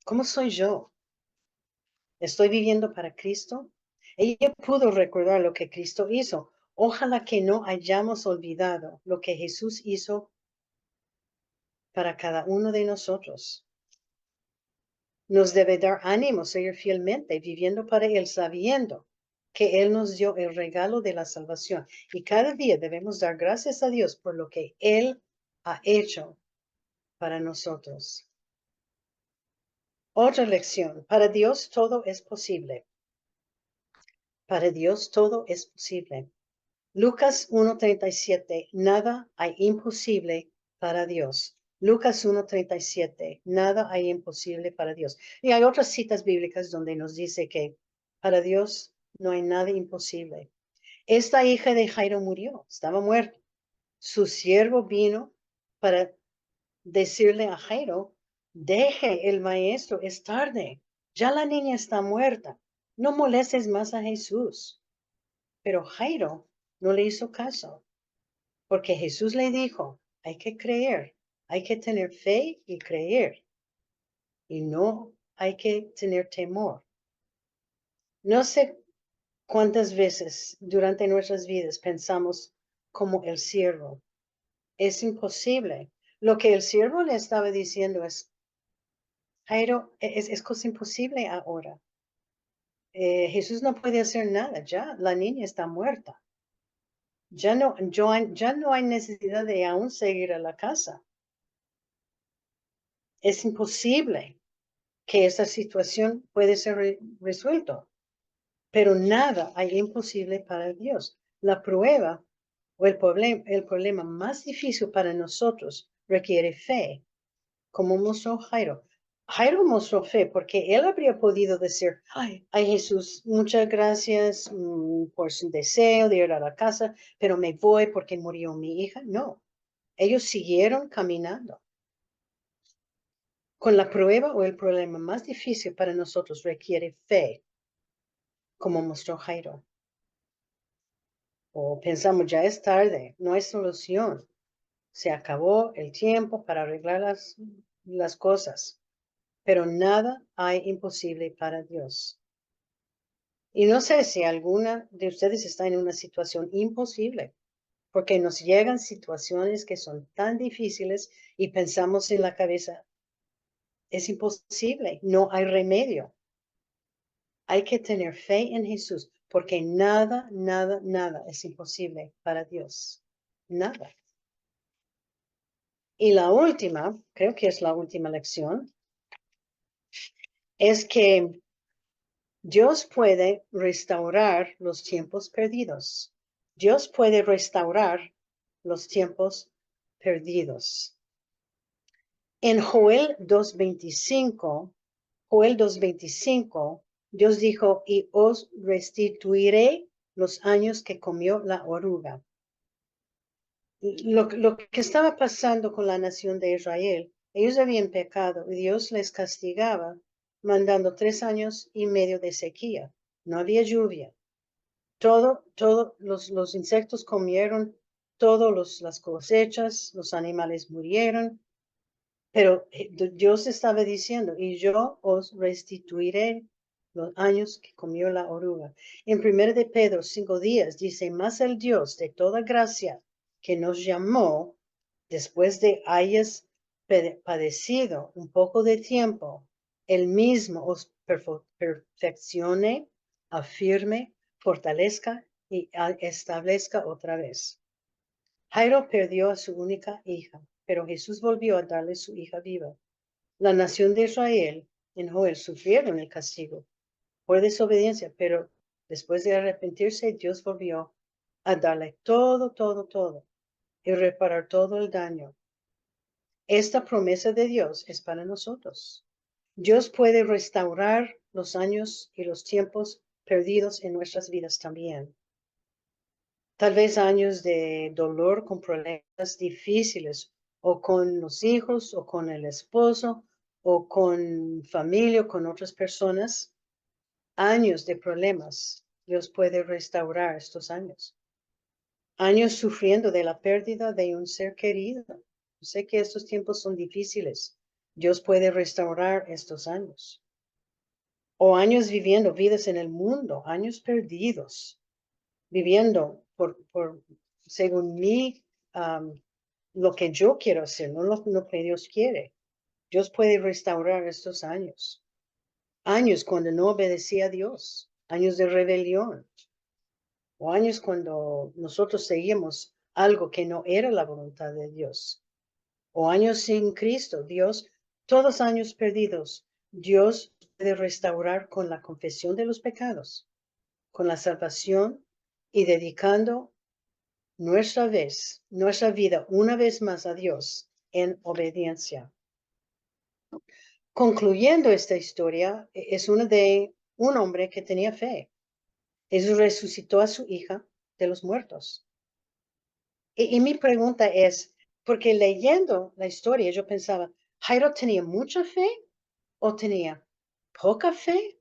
¿Cómo soy yo? ¿Estoy viviendo para Cristo? Ella pudo recordar lo que Cristo hizo. Ojalá que no hayamos olvidado lo que Jesús hizo para cada uno de nosotros. Nos debe dar ánimo seguir fielmente viviendo para Él, sabiendo que Él nos dio el regalo de la salvación. Y cada día debemos dar gracias a Dios por lo que Él ha hecho para nosotros. Otra lección. Para Dios todo es posible. Para Dios todo es posible. Lucas 1:37. Nada hay imposible para Dios. Lucas 1:37. Nada hay imposible para Dios. Y hay otras citas bíblicas donde nos dice que para Dios no hay nada imposible. Esta hija de Jairo murió, estaba muerta. Su siervo vino para decirle a Jairo, deje el maestro, es tarde. Ya la niña está muerta. No molestes más a Jesús. Pero Jairo no le hizo caso, porque Jesús le dijo, hay que creer, hay que tener fe y creer, y no hay que tener temor. No sé cuántas veces durante nuestras vidas pensamos como el siervo. Es imposible. Lo que el siervo le estaba diciendo es, Jairo, es cosa imposible ahora. Jesús no puede hacer nada, ya la niña está muerta. Ya no hay necesidad de aún seguir a la casa. Es imposible que esa situación puede ser resuelta, pero nada hay imposible para Dios. La prueba o el problema más difícil para nosotros requiere fe, como mostró Jairo. Jairo mostró fe porque él habría podido decir, ay Jesús, muchas gracias por su deseo de ir a la casa, pero me voy porque murió mi hija. No, ellos siguieron caminando. Con la prueba o el problema más difícil para nosotros requiere fe, como mostró Jairo. O pensamos, ya es tarde, no hay solución. Se acabó el tiempo para arreglar las cosas. Pero nada hay imposible para Dios. Y no sé si alguna de ustedes está en una situación imposible, porque nos llegan situaciones que son tan difíciles y pensamos en la cabeza, es imposible, no hay remedio. Hay que tener fe en Jesús, porque nada, nada, nada es imposible para Dios. Nada. Y la última, creo que es la última lección, es que Dios puede restaurar los tiempos perdidos. Dios puede restaurar los tiempos perdidos. En Joel 2:25, Dios dijo, y os restituiré los años que comió la oruga. Lo que estaba pasando con la nación de Israel, ellos habían pecado y Dios les castigaba mandando 3 años y medio de sequía. No había lluvia. Todos los insectos comieron todas las cosechas, los animales murieron, pero Dios estaba diciendo, y yo os restituiré los años que comió la oruga. En 1 de Pedro 5:10 dice, mas el Dios de toda gracia que nos llamó, después de hayas padecido un poco de tiempo, él mismo os perfeccione, afirme, fortalezca y establezca otra vez. Jairo perdió a su única hija, pero Jesús volvió a darle su hija viva. La nación de Israel en Joel sufrieron el castigo por desobediencia, pero después de arrepentirse, Dios volvió a darle todo y reparar todo el daño. Esta promesa de Dios es para nosotros. Dios puede restaurar los años y los tiempos perdidos en nuestras vidas también. Tal vez años de dolor con problemas difíciles o con los hijos o con el esposo o con familia o con otras personas. Años de problemas. Dios puede restaurar estos años. Años sufriendo de la pérdida de un ser querido. Yo sé que estos tiempos son difíciles. Dios puede restaurar estos años. o años viviendo vidas en el mundo, años perdidos, viviendo según mí, lo que yo quiero hacer, no lo que Dios quiere. Dios puede restaurar estos años. Años cuando no obedecía a Dios, años de rebelión, o años cuando nosotros seguimos algo que no era la voluntad de Dios, o años sin Cristo. Dios, todos años perdidos, Dios puede restaurar con la confesión de los pecados, con la salvación y dedicando nuestra vida una vez más a Dios en obediencia. Concluyendo esta historia, es una de un hombre que tenía fe. Jesús resucitó a su hija de los muertos. Y mi pregunta es, porque leyendo la historia yo pensaba, ¿Jairo tenía mucha fe o tenía poca fe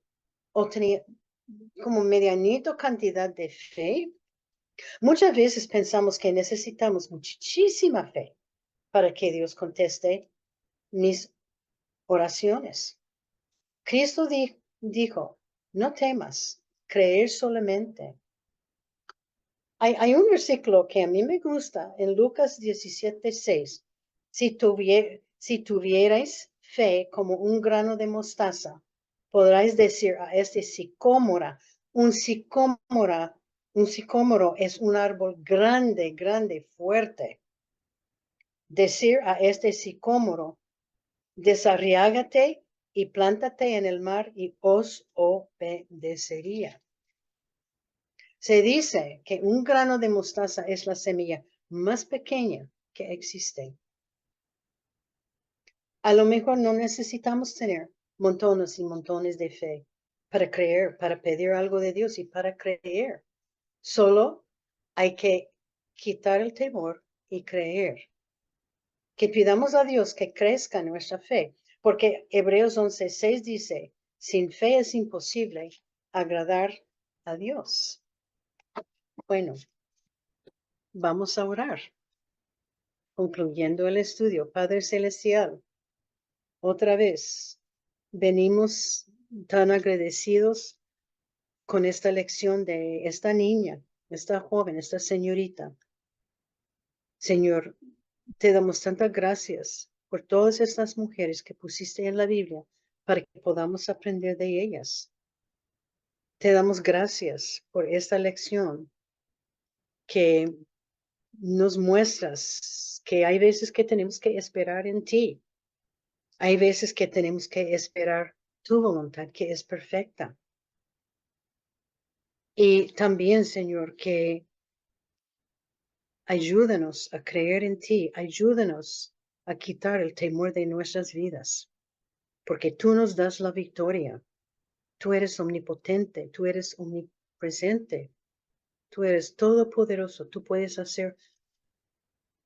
o tenía como medianito cantidad de fe? Muchas veces pensamos que necesitamos muchísima fe para que Dios conteste mis oraciones. Cristo dijo, no temas, creer solamente. Hay un versículo que a mí me gusta en Lucas 17:6. Si tuvierais fe como un grano de mostaza, podráis decir a este sicómoro, un sicómoro es un árbol grande, grande, fuerte. Decir a este sicómoro, desarráigate y plántate en el mar y os obedecería. Se dice que un grano de mostaza es la semilla más pequeña que existe. A lo mejor no necesitamos tener montones y montones de fe para creer, para pedir algo de Dios y para creer. Solo hay que quitar el temor y creer. Que pidamos a Dios que crezca nuestra fe, porque Hebreos 11:6 dice, sin fe es imposible agradar a Dios. Bueno, vamos a orar. Concluyendo el estudio, Padre Celestial, otra vez venimos tan agradecidos con esta lección de esta niña, esta joven, esta señorita. Señor, te damos tantas gracias por todas estas mujeres que pusiste en la Biblia para que podamos aprender de ellas. Te damos gracias por esta lección que nos muestras que hay veces que tenemos que esperar en ti. Hay veces que tenemos que esperar tu voluntad, que es perfecta. Y también, Señor, que ayúdanos a creer en ti, ayúdanos a quitar el temor de nuestras vidas, porque tú nos das la victoria. Tú eres omnipotente, tú eres omnipresente, tú eres todopoderoso, tú puedes hacer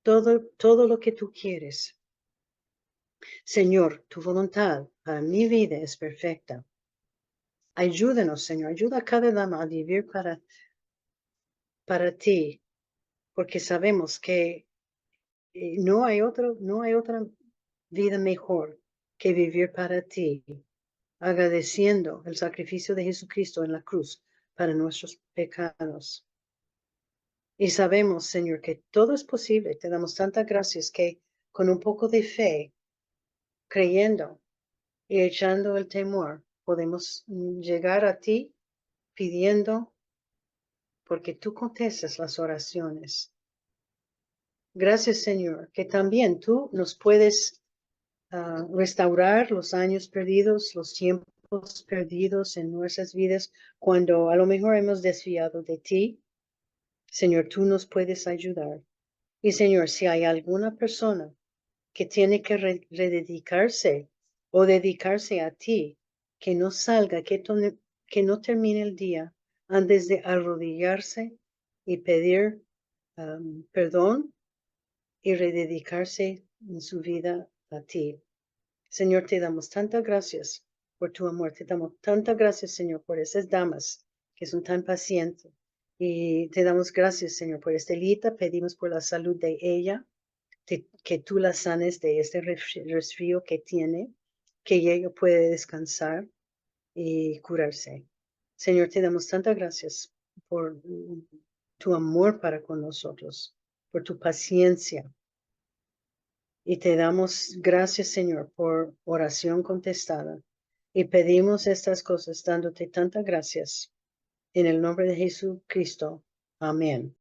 todo lo que tú quieres. Señor, tu voluntad para mi vida es perfecta. Ayúdanos, Señor, ayuda a cada dama a vivir para ti, porque sabemos que no hay otra vida mejor que vivir para ti, agradeciendo el sacrificio de Jesucristo en la cruz para nuestros pecados. Y sabemos, Señor, que todo es posible. Te damos tantas gracias que con un poco de fe, creyendo y echando el temor, podemos llegar a ti pidiendo, porque tú contestas las oraciones. Gracias, Señor, que también tú nos puedes restaurar los años perdidos, los tiempos perdidos en nuestras vidas, cuando a lo mejor hemos desviado de ti. Señor, tú nos puedes ayudar. Y Señor, si hay alguna persona que tiene que rededicarse o dedicarse a ti, que no salga, que no termine el día antes de arrodillarse y pedir perdón y rededicarse en su vida a ti. Señor, te damos tantas gracias por tu amor. Te damos tantas gracias, Señor, por esas damas que son tan pacientes. Y te damos gracias, Señor, por Estelita. Pedimos por la salud de ella, que tú la sanes de este resfrío que tiene, que ella puede descansar. y curarse. Señor, te damos tantas gracias por tu amor para con nosotros, por tu paciencia. Y te damos gracias, Señor, por oración contestada. Y pedimos estas cosas dándote tantas gracias. En el nombre de Jesucristo. Amén.